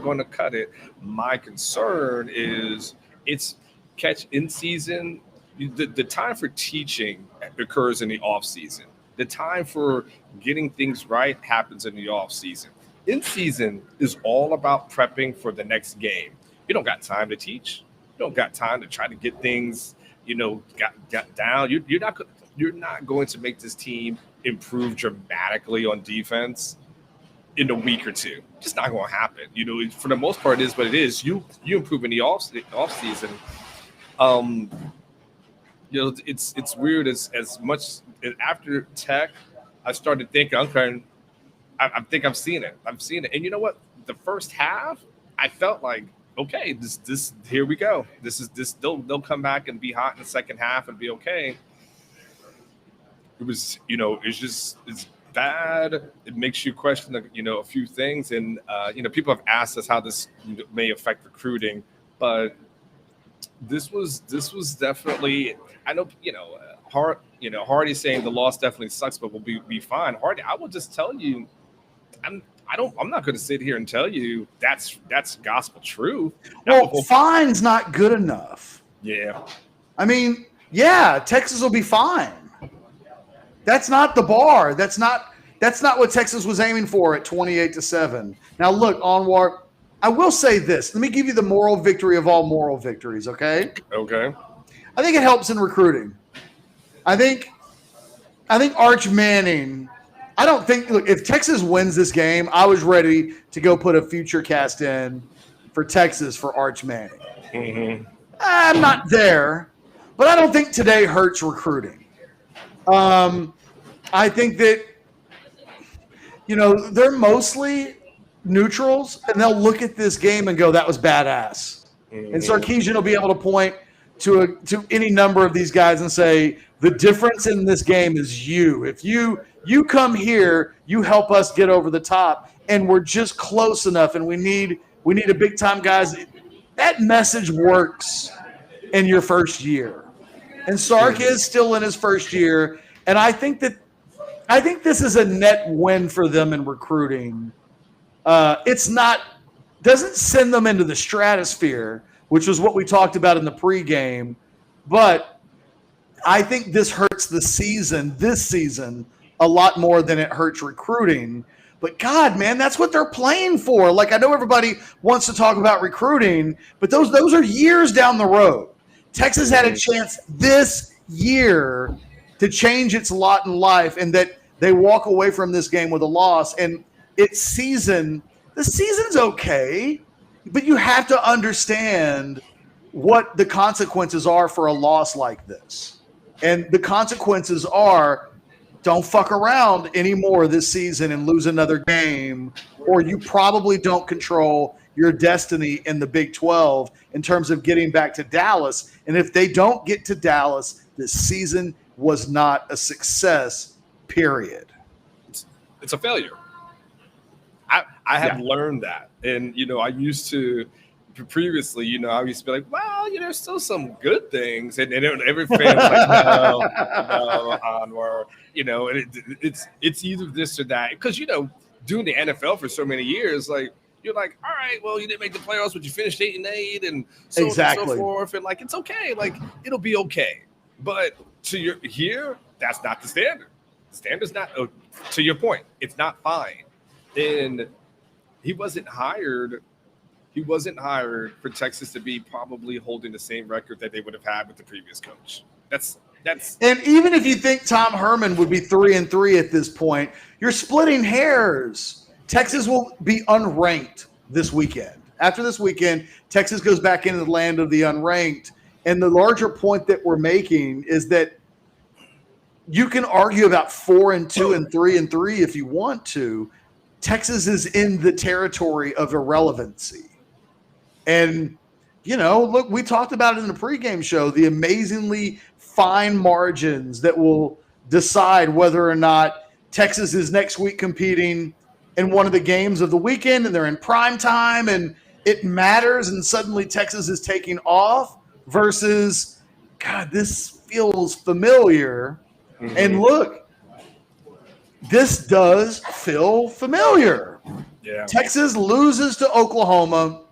Speaker 2: going to cut it. My concern is it's catch in season. The time for teaching occurs in the off season. The time for getting things right happens in the off season. In season is all about prepping for the next game. You don't got time to teach. You don't got time to try to get things, got down. You're not going to make this team improve dramatically on defense in a week or two. Just not going to happen. For the most part, it is what it is. You improve in the off season. It's weird as much after Tech, I started thinking, okay, I think I've seen it. And you know what? The first half, I felt like, okay, this here we go. They'll come back and be hot in the second half and be okay. It was, it's bad. It makes you question, a few things. And, people have asked us how this may affect recruiting, but this was definitely, I know, Hardy's saying the loss definitely sucks, but we'll be fine. Hardy, I will just tell you, I'm not going to sit here and tell you that's gospel truth.
Speaker 1: Well, fine's not good enough.
Speaker 2: Yeah.
Speaker 1: I mean, yeah, Texas will be fine. That's not the bar. That's not what Texas was aiming for at 28-7. Now, look, Anwar, I will say this. Let me give you the moral victory of all moral victories, okay?
Speaker 2: Okay.
Speaker 1: I think it helps in recruiting. I think Arch Manning, look, if Texas wins this game, I was ready to go put a future cast in for Texas for Arch Manning.
Speaker 2: Mm-hmm.
Speaker 1: I'm not there, but I don't think today hurts recruiting. I think that, they're mostly neutrals, and they'll look at this game and go, that was badass. Mm-hmm. And Sarkisian will be able to point to any number of these guys and say, the difference in this game is you. If you come here, you help us get over the top, and we're just close enough, and we need a big time guys. That message works in your first year. And Sark is still in his first year, and I think this is a net win for them in recruiting. Doesn't send them into the stratosphere, which was what we talked about in the pregame, but I think this hurts this season a lot more than it hurts recruiting. But God, man, that's what they're playing for. Like, I know everybody wants to talk about recruiting, but those are years down the road. Texas had a chance this year to change its lot in life, and that they walk away from this game with a loss. And the season's okay, but you have to understand what the consequences are for a loss like this. And the consequences are, don't fuck around anymore this season and lose another game, or you probably don't control your destiny in the Big 12 in terms of getting back to Dallas. And if they don't get to Dallas, this season was not a success, period.
Speaker 2: It's a failure. I have learned that. And, I used to previously, I used to be like, well, there's still some good things. And every fan was like, no, Anwar, it's either this or that. Because, doing the NFL for so many years, like, you're like, all right, well, you didn't make the playoffs, but you finished 8-8 and so on and so forth. And, like, it's okay. Like, it'll be okay. But here, that's not the standard. The standard's not, to your point, it's not fine. And he wasn't hired for Texas to be probably holding the same record that they would have had with the previous coach. That's
Speaker 1: and even if you think Tom Herman would be 3-3 at this point, you're splitting hairs. Texas will be unranked this weekend. After this weekend, Texas goes back into the land of the unranked. And the larger point that we're making is that you can argue about 4-2 and 3-3 if you want to. Texas is in the territory of irrelevancy. And, look, we talked about it in the pregame show, the amazingly fine margins that will decide whether or not Texas is next week competing in one of the games of the weekend and they're in prime time and it matters and suddenly Texas is taking off versus, God, this feels familiar. Mm-hmm. And look, this does feel familiar.
Speaker 2: Yeah.
Speaker 1: Texas loses to Oklahoma.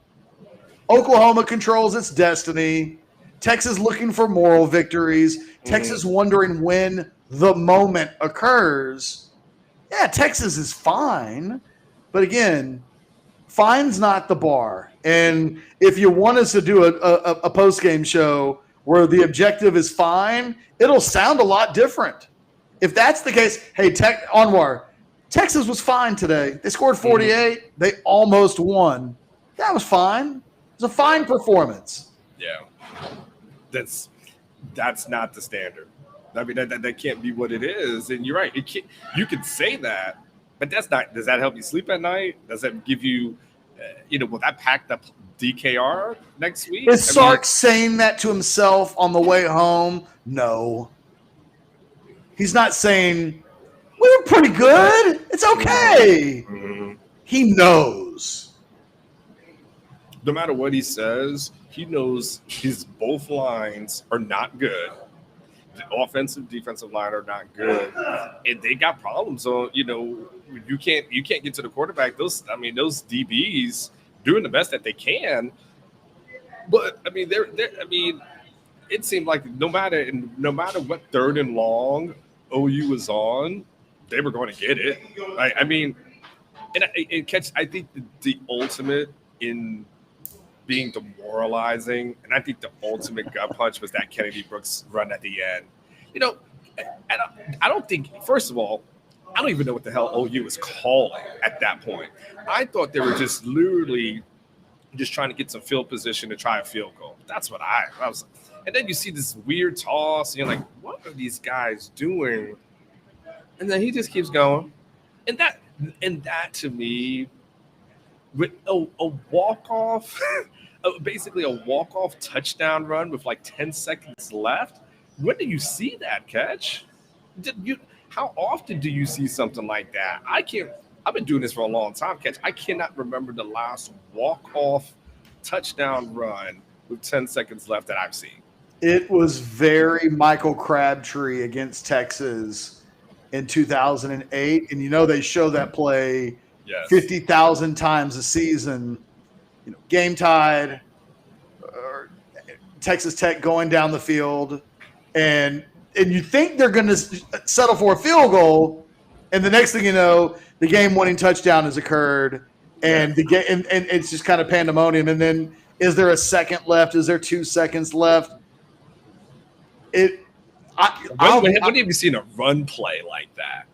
Speaker 1: Oklahoma controls its destiny. Texas looking for moral victories. Mm-hmm. Texas wondering when the moment occurs. Yeah, Texas is fine. But again, fine's not the bar. And if you want us to do a post-game show where the objective is fine, it'll sound a lot different. If that's the case, hey, Anwar, Texas was fine today. They scored 48. Mm-hmm. They almost won. That was fine. It was a fine performance.
Speaker 2: Yeah. That's not the standard. I mean, that can't be what it is. And you're right. You could say that, but that's not. Does that help you sleep at night? Does that give you, will that pack the DKR next week?
Speaker 1: Is Sark saying that to himself on the way home? No. He's not saying, we were pretty good. It's okay. Mm-hmm. He knows.
Speaker 2: No matter what he says, he knows his both lines are not good. The offensive, defensive line are not good. And they got problems. So, you can't get to the quarterback. Those DBs doing the best that they can. But it seemed like no matter what third and long OU was on, they were going to get it. I think the ultimate in being demoralizing, and I think the ultimate gut punch was that Kennedy Brooks run at the end. I don't think, first of all, I don't even know what the hell OU was calling at that point. I thought they were just literally just trying to get some field position to try a field goal. That's what I was. And then you see this weird toss, and you're like, what are these guys doing? And then he just keeps going. And that to me, with a walk-off, basically a walk-off touchdown run with like 10 seconds left. When do you see that, Catch? How often do you see something like that? I've been doing this for a long time, Catch. I cannot remember the last walk-off touchdown run with 10 seconds left that I've seen.
Speaker 1: It was very Michael Crabtree against Texas in 2008. And they show that play 50,000 times a season. Game tied, or Texas Tech going down the field, and you think they're going to settle for a field goal, and the next thing you know, the game-winning touchdown has occurred, and the game, and it's just kind of pandemonium. And then, is there a second left? Is there 2 seconds left? When
Speaker 2: have you seen a run play like that?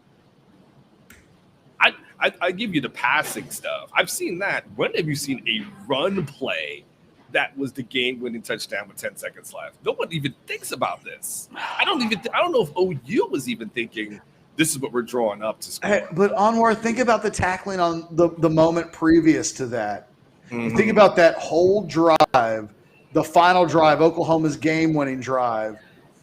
Speaker 2: I give you the passing stuff. I've seen that. When have you seen a run play that was the game-winning touchdown with 10 seconds left? No one even thinks about this. I don't know if OU was even thinking this is what we're drawing up to score.
Speaker 1: But Anwar, think about the tackling on the moment previous to that. Mm-hmm. Think about that whole drive, the final drive, Oklahoma's game-winning drive.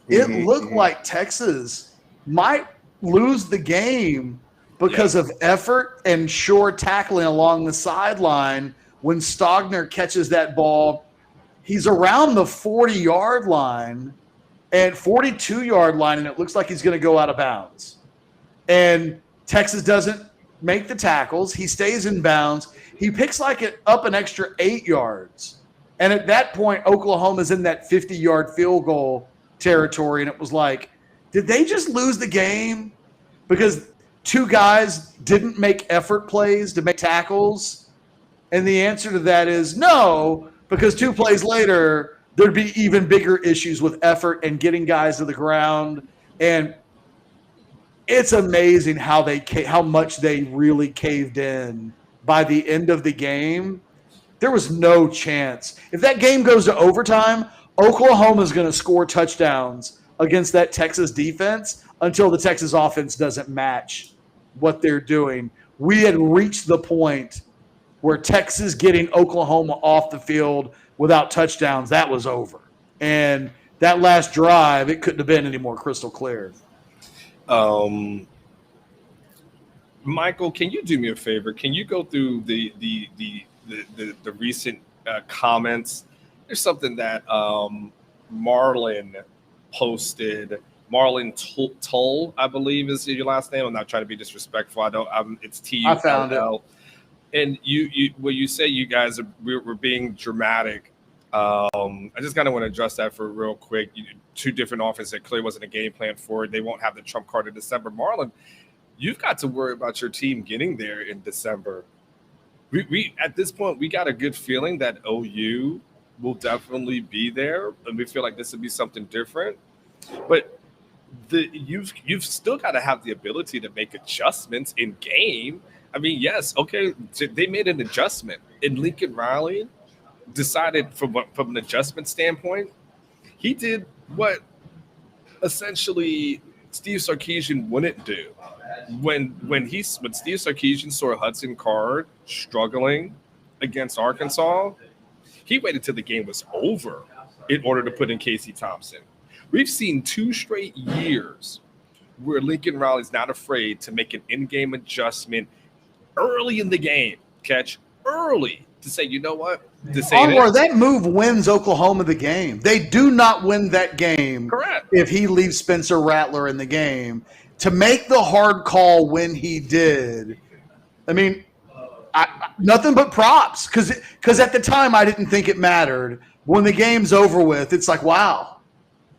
Speaker 1: Mm-hmm. It looked like Texas might lose the game because of effort and sure tackling along the sideline. When Stogner catches that ball, he's around the 40-yard line and 42-yard line, and it looks like he's going to go out of bounds. And Texas doesn't make the tackles. He stays in bounds. He picks up an extra 8 yards. And at that point, Oklahoma's in that 50-yard field goal territory, and it was like, did they just lose the game? Because two guys didn't make effort plays to make tackles? And the answer to that is no, because 2 plays later, there'd be even bigger issues with effort and getting guys to the ground. And it's amazing how much they really caved in by the end of the game. There was no chance. If that game goes to overtime, Oklahoma's going to score touchdowns against that Texas defense until the Texas offense doesn't match what they're doing. We had reached the point where Texas getting Oklahoma off the field without touchdowns, that was over. And that last drive, it couldn't have been any more crystal clear.
Speaker 2: Michael, can you do me a favor? Can you go through the recent comments? There's something that Marlon posted. Marlon Tull, I believe, is your last name. I'm not trying to be disrespectful. It's T-U-L-L.
Speaker 1: I found it.
Speaker 2: And you say you guys we're being dramatic. I just kind of want to address that for real quick. Two different offenses that clearly wasn't a game plan for it. They won't have the trump card in December. Marlon, you've got to worry about your team getting there in December. We at this point, we got a good feeling that OU will definitely be there, and we feel like this would be something different. But you've still got to have the ability to make adjustments in game. I mean, yes, okay, they made an adjustment, and Lincoln Riley decided from an adjustment standpoint, he did what essentially Steve Sarkisian wouldn't do. When Steve Sarkisian saw Hudson Card struggling against Arkansas, he waited till the game was over in order to put in Casey Thompson. We've seen 2 straight years where Lincoln Riley's not afraid to make an in-game adjustment early in the game, early, to say, you know what?
Speaker 1: Anwar, that move wins Oklahoma the game. They do not win that game.
Speaker 2: Correct.
Speaker 1: If he leaves Spencer Rattler in the game. To make the hard call when he did, I mean, nothing but props. Because at the time, I didn't think it mattered. When the game's over with, it's like, wow,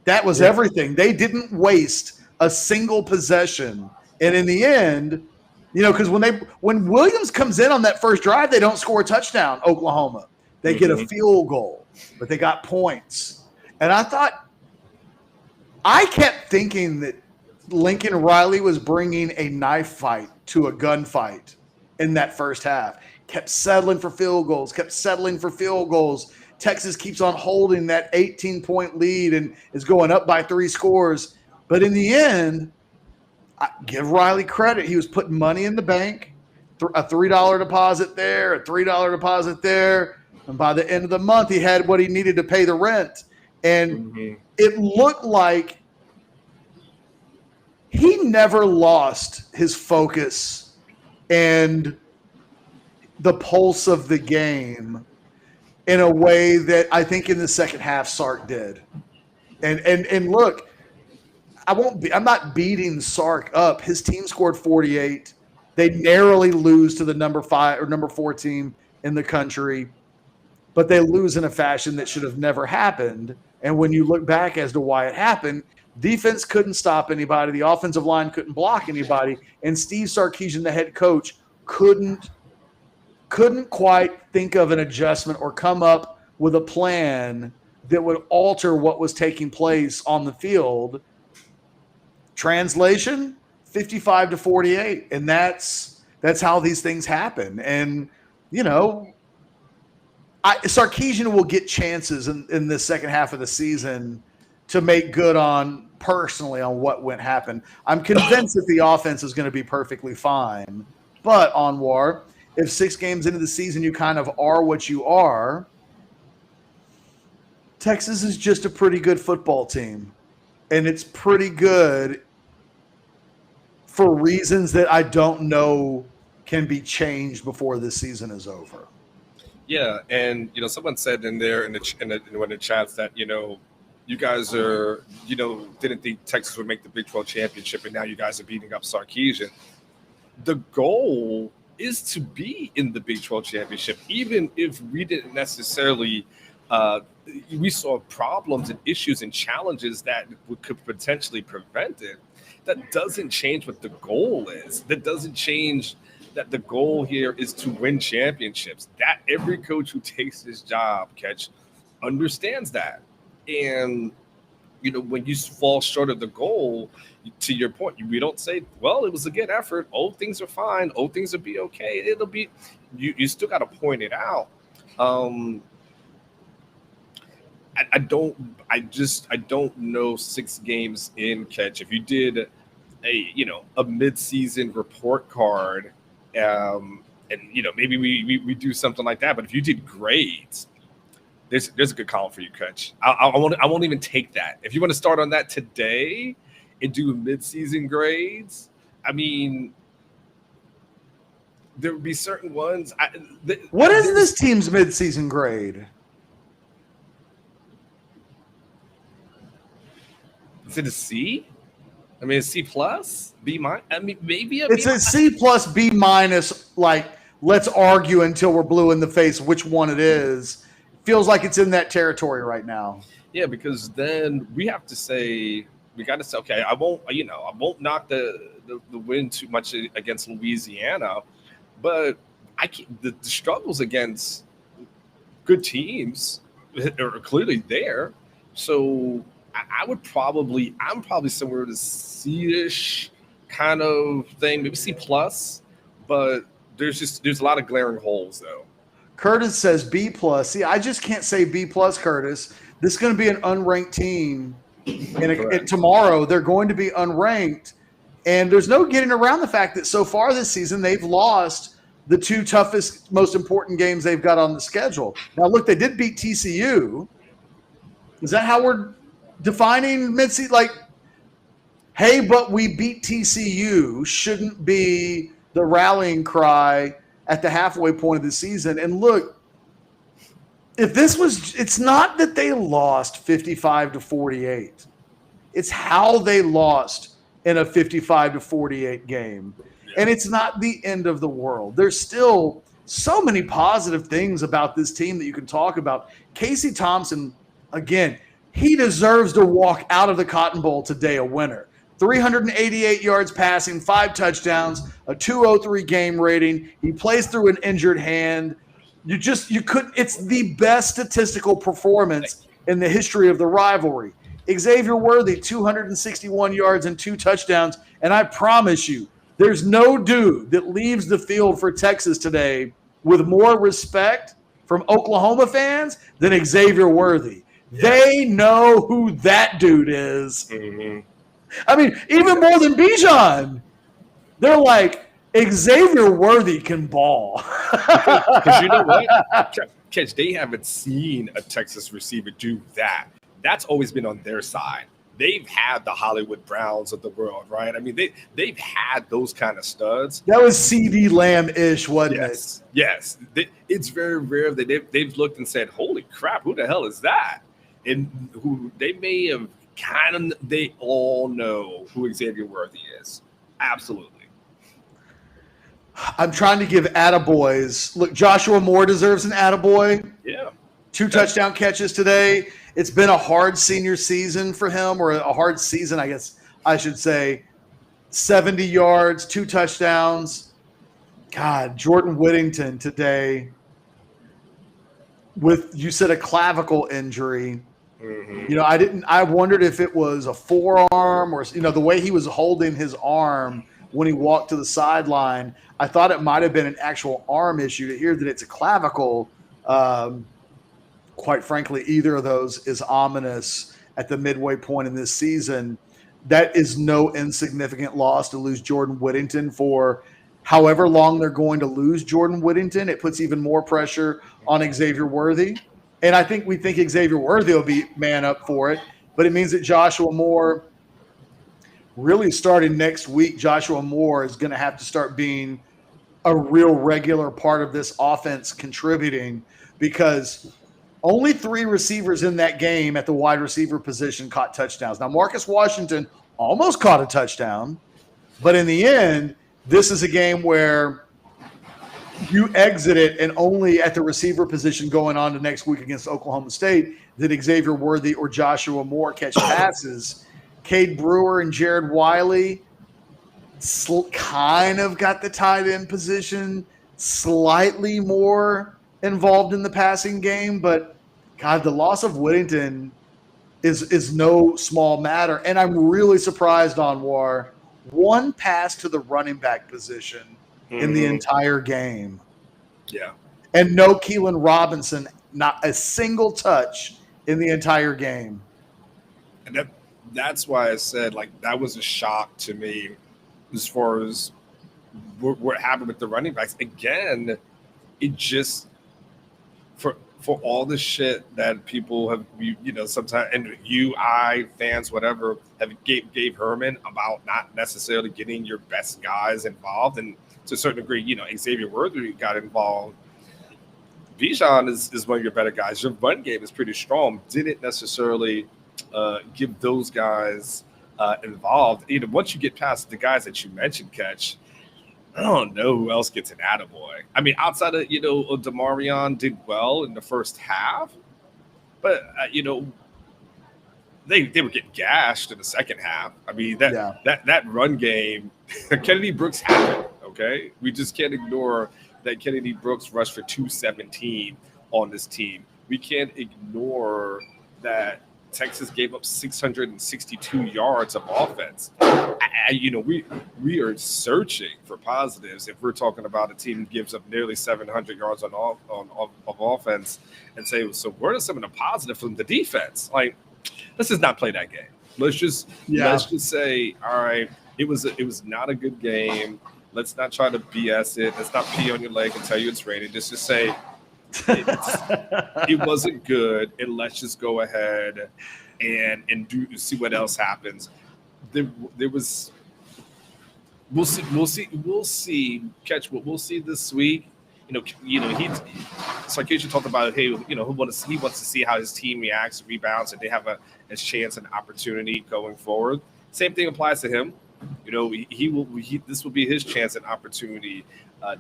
Speaker 1: that was everything. They didn't waste a single possession. And in the end, because when Williams comes in on that first drive, they don't score a touchdown, Oklahoma. They get a field goal, but they got points. And I kept thinking that Lincoln Riley was bringing a knife fight to a gunfight in that first half. Kept settling for field goals. Texas keeps on holding that 18-point lead and is going up by 3 scores. But in the end, I give Riley credit. He was putting money in the bank, a $3 deposit there, a $3 deposit there. And by the end of the month, he had what he needed to pay the rent. And it looked like he never lost his focus and the pulse of the game in a way that I think in the second half Sark did. And look, I'm not beating Sark up. His team scored 48. They narrowly lose to the number 5 or number 4 team in the country, but they lose in a fashion that should have never happened. And when you look back as to why it happened, defense couldn't stop anybody. The offensive line couldn't block anybody. And Steve Sarkisian, the head coach, couldn't quite think of an adjustment or come up with a plan that would alter what was taking place on the field. Translation, 55-48. And that's how these things happen. And, Sarkisian will get chances in the second half of the season to make good on what happened. I'm convinced that the offense is going to be perfectly fine. But, Anwar, if 6 games into the season you kind of are what you are, Texas is just a pretty good football team. And it's pretty good for reasons that I don't know can be changed before this season is over.
Speaker 2: Yeah, and someone said in there in the chats that you guys are didn't think Texas would make the Big 12 championship, and now you guys are beating up Sarkisian. The goal is to be in the Big 12 championship, even if we didn't necessarily. We saw problems and issues and challenges that could potentially prevent it. That doesn't change what the goal is. That doesn't change that the goal here is to win championships. That every coach who takes this job, understands that. And, when you fall short of the goal, to your point, we don't say, well, it was a good effort. Oh, things are fine. Oh, things will be okay. It'll be, you still got to point it out. I don't know 6 games in, If you did a mid-season report card, and maybe we do something like that. But if you did grades, there's a good column for you, Coach. I won't even take that. If you want to start on that today and do mid-season grades, I mean, there would be certain ones.
Speaker 1: What is this team's mid-season grade?
Speaker 2: Is it a C? I mean, a C plus, B minus. I mean, maybe
Speaker 1: it's a C plus, B minus. Like, let's argue until we're blue in the face which one it is. Feels like it's in that territory right now.
Speaker 2: Yeah, because then we got to say, okay, I won't knock the win too much against Louisiana, but the struggles against good teams are clearly there. So I'm probably somewhere to C-ish kind of thing, maybe C plus, but there's a lot of glaring holes though.
Speaker 1: Curtis says B plus. See, I just can't say B plus, Curtis. This is going to be an unranked team, and tomorrow they're going to be unranked, and there's no getting around the fact that so far this season they've lost the two toughest, most important games they've got on the schedule. Now, look, they did beat TCU. Is that how we're defining mid-season? Like, hey, but we beat TCU shouldn't be the rallying cry at the halfway point of the season. And look, it's not that they lost 55-48. It's how they lost in a 55-48 game. And it's not the end of the world. There's still so many positive things about this team that you can talk about. Casey Thompson, again, he deserves to walk out of the Cotton Bowl today a winner. 388 yards passing, 5 touchdowns, a 203 game rating. He plays through an injured hand. It's the best statistical performance in the history of the rivalry. Xavier Worthy, 261 yards and 2 touchdowns. And I promise you, there's no dude that leaves the field for Texas today with more respect from Oklahoma fans than Xavier Worthy. Yeah. They know who that dude is. Mm-hmm. I mean, even more than Bijan. They're like, Xavier Worthy can ball.
Speaker 2: Because you know what? Catch, they haven't seen a Texas receiver do that. That's always been on their side. They've had the Hollywood Browns of the world, right? I mean, they've had those kind of studs.
Speaker 1: That was CD Lamb-ish, wasn't it?
Speaker 2: Yes. It's very rare that they've looked and said, holy crap, who the hell is that? And who they may have they all know who Xavier Worthy is. Absolutely.
Speaker 1: I'm trying to give attaboys. Look, Joshua Moore deserves an attaboy.
Speaker 2: Yeah.
Speaker 1: 2 touchdown catches today. It's been a hard senior season for him, or a hard season, I guess I should say. 70 yards, 2 touchdowns. God, Jordan Whittington today with, you said, a clavicle injury. Mm-hmm. I wondered if it was a forearm or, the way he was holding his arm when he walked to the sideline. I thought it might have been an actual arm issue. To hear that it's a clavicle, quite frankly, either of those is ominous at the midway point in this season. That is no insignificant loss to lose Jordan Whittington for however long they're going to lose Jordan Whittington. It puts even more pressure on Xavier Worthy. And I think we think Xavier Worthy will be man up for it. But it means that Joshua Moore, really starting next week, Joshua Moore is going to have to start being a real regular part of this offense, contributing, because only 3 receivers in that game at the wide receiver position caught touchdowns. Now, Marcus Washington almost caught a touchdown, but in the end, this is a game where you exit it, and only at the receiver position going on to next week against Oklahoma State did Xavier Worthy or Joshua Moore catch passes. Cade Brewer and Jared Wiley kind of got the tight end position, slightly more involved in the passing game, but God, the loss of Whittington is no small matter. And I'm really surprised, Anwar, 1 pass to the running back position in the entire game.
Speaker 2: Yeah. And
Speaker 1: no Keelan Robinson, not a single touch in the entire game.
Speaker 2: And that's why I said, like, that was a shock to me as far as what happened with the running backs. Again, it just for all the shit that people have, sometimes, and fans, whatever, have gave Herman about not necessarily getting your best guys involved, and to a certain degree, Xavier Worthy got involved. Bijan is one of your better guys. Your run game is pretty strong. Didn't necessarily give those guys involved. Once you get past the guys that you mentioned, Catch, I don't know who else gets an attaboy. I mean, outside of, Demarion did well in the first half, but, they were getting gashed in the second half. I mean, that run game, Kennedy Brooks happened, okay? We just can't ignore that Kennedy Brooks rushed for 217 on this team. We can't ignore that Texas gave up 662 yards of offense. We are searching for positives if we're talking about a team that gives up nearly 700 yards of offense, and say, so where are some of the positives from the defense? Like, let's just not play that game. Let's just say, all right, it was not a good game. Let's not try to BS it. Let's not pee on your leg and tell you it's raining. Just say it wasn't good, and let's just go ahead and see what else happens. There was. We'll see. Catch what we'll see this week. Sarkisian talked about, hey, he wants to see how his team reacts, rebounds, and they have a chance and opportunity going forward. Same thing applies to him. This will be his chance and opportunity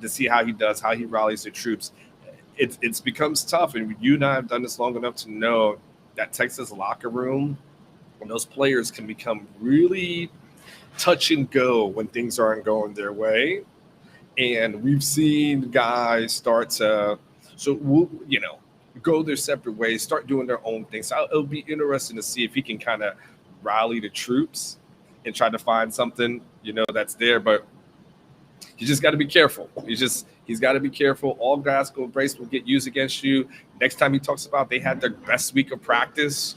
Speaker 2: to see how he does, how he rallies the troops. It becomes tough, and you and I have done this long enough to know that Texas locker room, when those players can become really touch and go when things aren't going their way. And we've seen guys start to, go their separate ways, start doing their own things. So it'll be interesting to see if he can kind of rally the troops and try to find something, that's there. But you just got to be careful. He's got to be careful. All guys go brace will get used against you. Next time he talks about they had their best week of practice,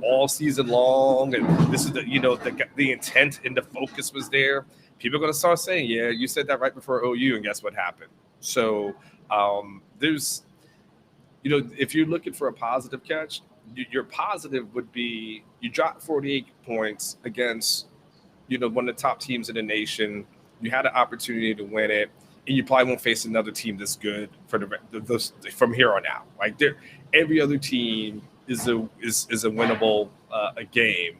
Speaker 2: all season long, and this is the intent and the focus was there. People are going to start saying, yeah, you said that right before OU, and guess what happened? So there's, if you're looking for a positive, Catch, your positive would be you dropped 48 points against, one of the top teams in the nation. You had an opportunity to win it, and you probably won't face another team this good from here on out. Like, every other team is a winnable a game.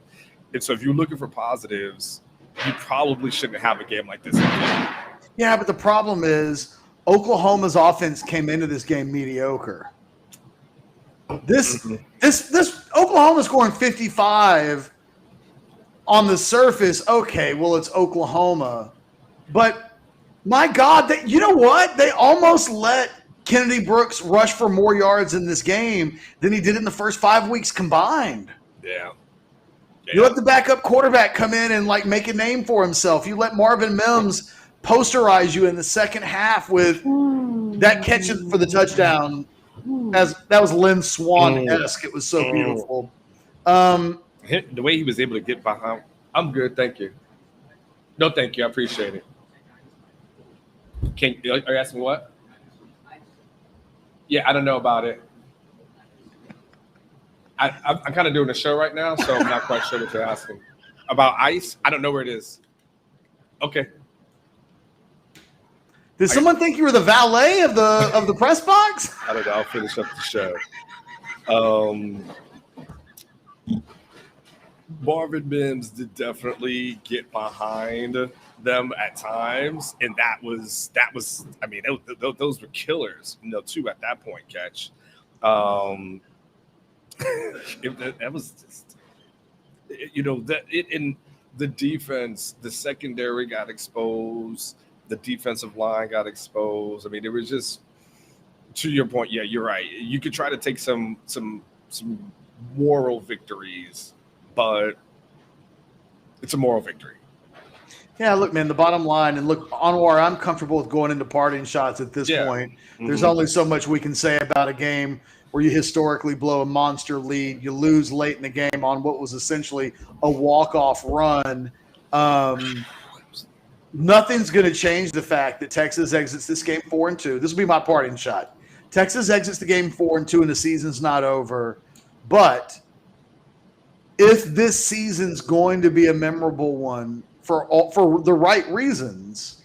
Speaker 2: And so if you're looking for positives, you probably shouldn't have a game like this again.
Speaker 1: Yeah, but the problem is Oklahoma's offense came into this game mediocre. This Oklahoma scoring 55 on the surface. Okay, well, it's Oklahoma, but my God, you know what? They almost let Kennedy Brooks rush for more yards in this game than he did in the first 5 weeks combined.
Speaker 2: Yeah.
Speaker 1: You let the backup quarterback come in and make a name for himself. You let Marvin Mims posterize you in the second half with that catch for the touchdown. That was Lynn Swan-esque. It was so beautiful.
Speaker 2: The way he was able to get behind. I'm good, thank you. No, thank you. I appreciate it. Are you asking what? Yeah, I don't know about it. I'm kind of doing a show right now, so I'm not quite sure what you're asking. About ice? I don't know where it is. Okay.
Speaker 1: Did someone think you were the valet of the press box?
Speaker 2: I don't know. I'll finish up the show. Marvin Mims did definitely get behind them at times, and that was. I mean, those were killers, too. At that point, Catch. That was just, in the defense, the secondary got exposed, the defensive line got exposed. I mean, it was just, to your point, yeah, you're right. You could try to take some moral victories, but it's a moral victory.
Speaker 1: Yeah, look, man, the bottom line, and look, Anwar, I'm comfortable with going into parting shots at this point. Mm-hmm. There's only so much we can say about a game where you historically blow a monster lead. You lose late in the game on what was essentially a walk-off run. Nothing's going to change the fact that Texas exits this game 4-2. This will be my parting shot. Texas exits the game 4-2 and the season's not over. But if this season's going to be a memorable one for the right reasons,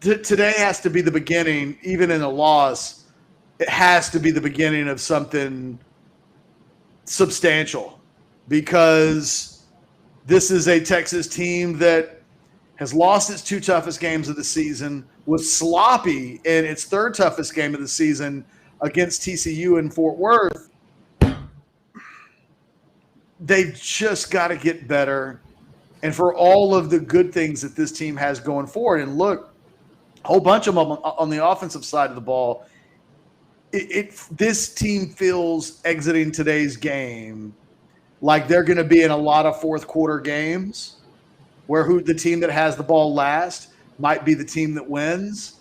Speaker 1: today has to be the beginning. Even in a loss, it has to be the beginning of something substantial, because this is a Texas team that has lost its 2 toughest games of the season, was sloppy in its 3rd toughest game of the season against TCU in Fort Worth. They've just got to get better. And for all of the good things that this team has going forward, and look, a whole bunch of them on the offensive side of the ball, this team feels exiting today's game like they're going to be in a lot of fourth quarter games where the team that has the ball last might be the team that wins.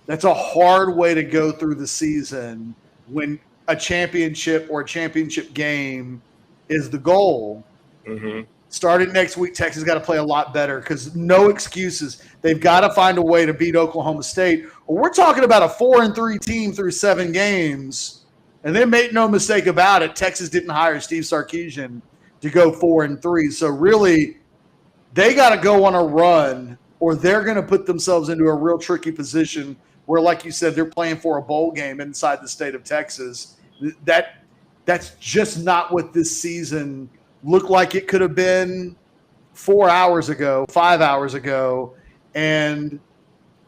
Speaker 1: That's a hard way to go through the season when a championship or a championship game is the goal.
Speaker 2: Mm-hmm.
Speaker 1: Starting next week, Texas got to play a lot better, because no excuses. They've got to find a way to beat Oklahoma State. Or we're talking about a 4-3 team through 7 games. And then make no mistake about it, Texas didn't hire Steve Sarkisian to go 4-3. So really, they got to go on a run, or they're going to put themselves into a real tricky position where, like you said, they're playing for a bowl game inside the state of Texas. That's just not what this season looked like it could have been 4 hours ago, 5 hours ago. And,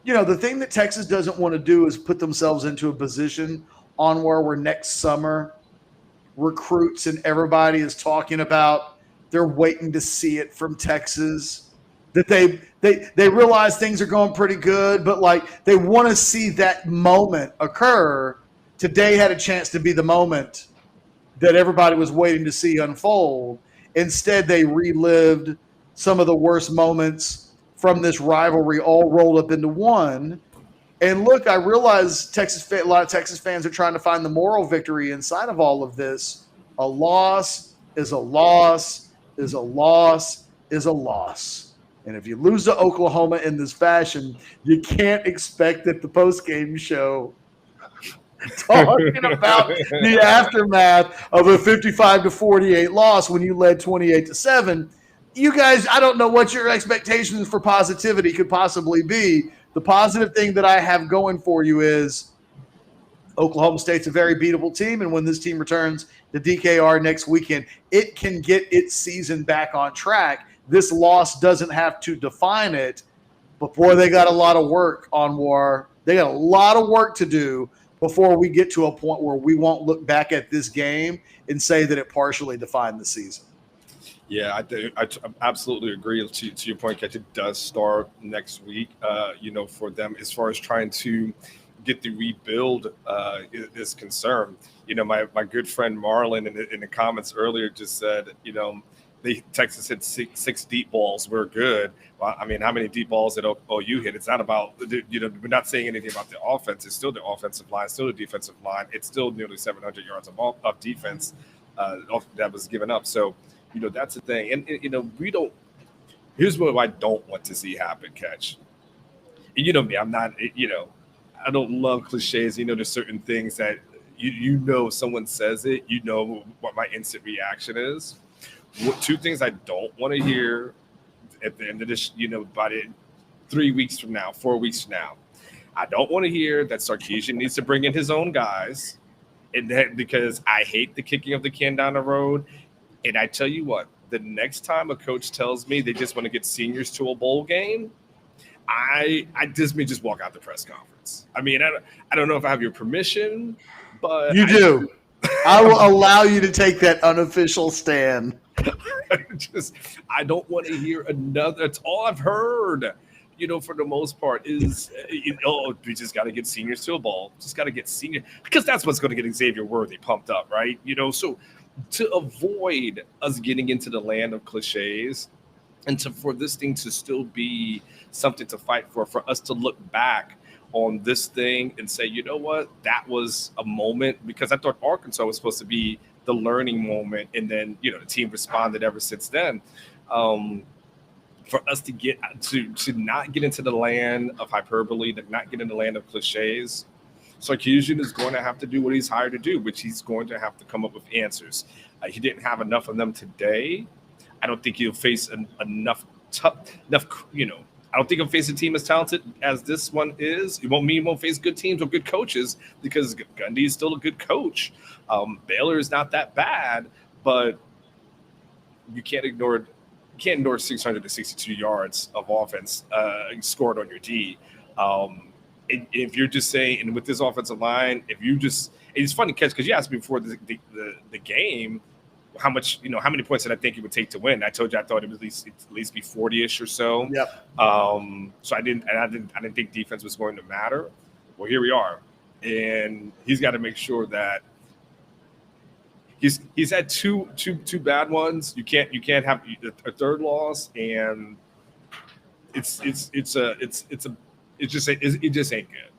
Speaker 1: the thing that Texas doesn't want to do is put themselves into a position on where next summer recruits and everybody is talking about they're waiting to see it from Texas, that they realize things are going pretty good, but like they want to see that moment occur. Today had a chance to be the moment that everybody was waiting to see unfold. Instead, they relived some of the worst moments from this rivalry all rolled up into one. And look, I realize a lot of Texas fans are trying to find the moral victory inside of all of this. A loss is a loss is a loss is a loss. And if you lose to Oklahoma in this fashion, you can't expect that the postgame show talking about the aftermath of a 55-48 loss when you led 28-7. You guys, I don't know what your expectations for positivity could possibly be. The positive thing that I have going for you is Oklahoma State's a very beatable team, and when this team returns to DKR next weekend, it can get its season back on track. This loss doesn't have to define it, but boy, they got a lot of work, Anwar. They got a lot of work to do before we get to a point where we won't look back at this game and say that it partially defined the season.
Speaker 2: Yeah, I absolutely agree to your point, Ketch. It does start next week, for them as far as trying to get the rebuild is concerned. My good friend Marlon in the comments earlier just said, Texas hit six deep balls. We're good. Well, I mean, how many deep balls did OU hit? It's not about, we're not saying anything about the offense. It's still the offensive line, still the defensive line. It's still nearly 700 yards of defense that was given up. So, that's the thing. And we don't – here's what I don't want to see happen, Ketch. And me, I'm not – I don't love cliches. There's certain things that someone says it, what my instant reaction is. Two things I don't want to hear at the end of this, about it 3 weeks from now, 4 weeks from now. I don't want to hear that Sarkisian needs to bring in his own guys, and that because I hate the kicking of the can down the road. And I tell you what, the next time a coach tells me they just want to get seniors to a bowl game, I just walk out the press conference. I mean, I don't know if I have your permission, but
Speaker 1: you do. I will allow you to take that unofficial stand.
Speaker 2: I don't want to hear another. That's all I've heard. For the most part is, we just got to get seniors to a bowl. Just got to get senior, because that's what's going to get Xavier Worthy pumped up, right? So to avoid us getting into the land of cliches, and for this thing to still be something to fight for us to look back on this thing and say, you know what, that was a moment, because I thought Arkansas was supposed to be the learning moment, and then the team responded ever since then. For us to get to not get into the land of hyperbole, to not get in the land of cliches, Sarkisian is going to have to do what he's hired to do, which he's going to have to come up with answers. He didn't have enough of them today. I don't think he'll face enough. I don't think he'll face a team as talented as this one is. It won't mean he won't face good teams or good coaches, because Gundy is still a good coach. Baylor is not that bad, but you can't ignore 662 yards of offense scored on your D. If you're just saying, and with this offensive line, it's funny, Catch, because you asked me before the game how many points did I think it would take to win. I told you I thought it would at least be 40-ish or so.
Speaker 1: Yep.
Speaker 2: So I didn't think defense was going to matter. Well, here we are, and he's got to make sure that he's had two bad ones. You can't have a third loss, and it just ain't good.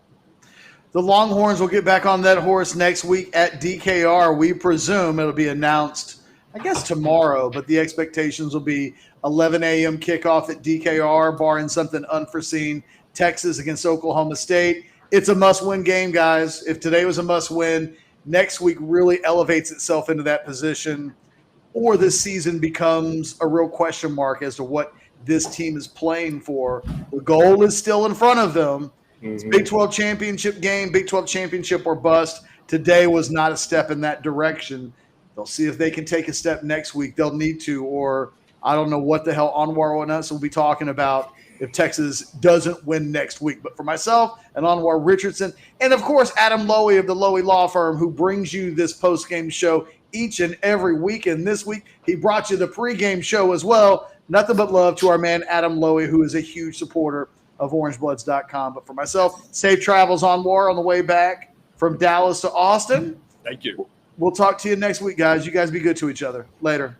Speaker 1: The Longhorns will get back on that horse next week at DKR. We presume it'll be announced, I guess, tomorrow, but the expectations will be 11 a.m. kickoff at DKR, barring something unforeseen. Texas against Oklahoma State. It's a must-win game, guys. If today was a must-win, next week really elevates itself into that position, or this season becomes a real question mark as to what this team is playing for. The goal is still in front of them. It's Big 12 championship game, Big 12 championship or bust. Today was not a step in that direction. They'll see if they can take a step next week. They'll need to, or I don't know what the hell Anwar and us will be talking about if Texas doesn't win next week. But for myself and Anwar Richardson, and of course Adam Loewy of the Loewy Law Firm, who brings you this post-game show each and every week. And this week he brought you the pregame show as well. Nothing but love to our man Adam Loewy, who is a huge supporter of Orangebloods.com. But for myself, safe travels, Anwar, on the way back from Dallas to Austin.
Speaker 2: Thank you.
Speaker 1: We'll talk to you next week, guys. You guys be good to each other. Later.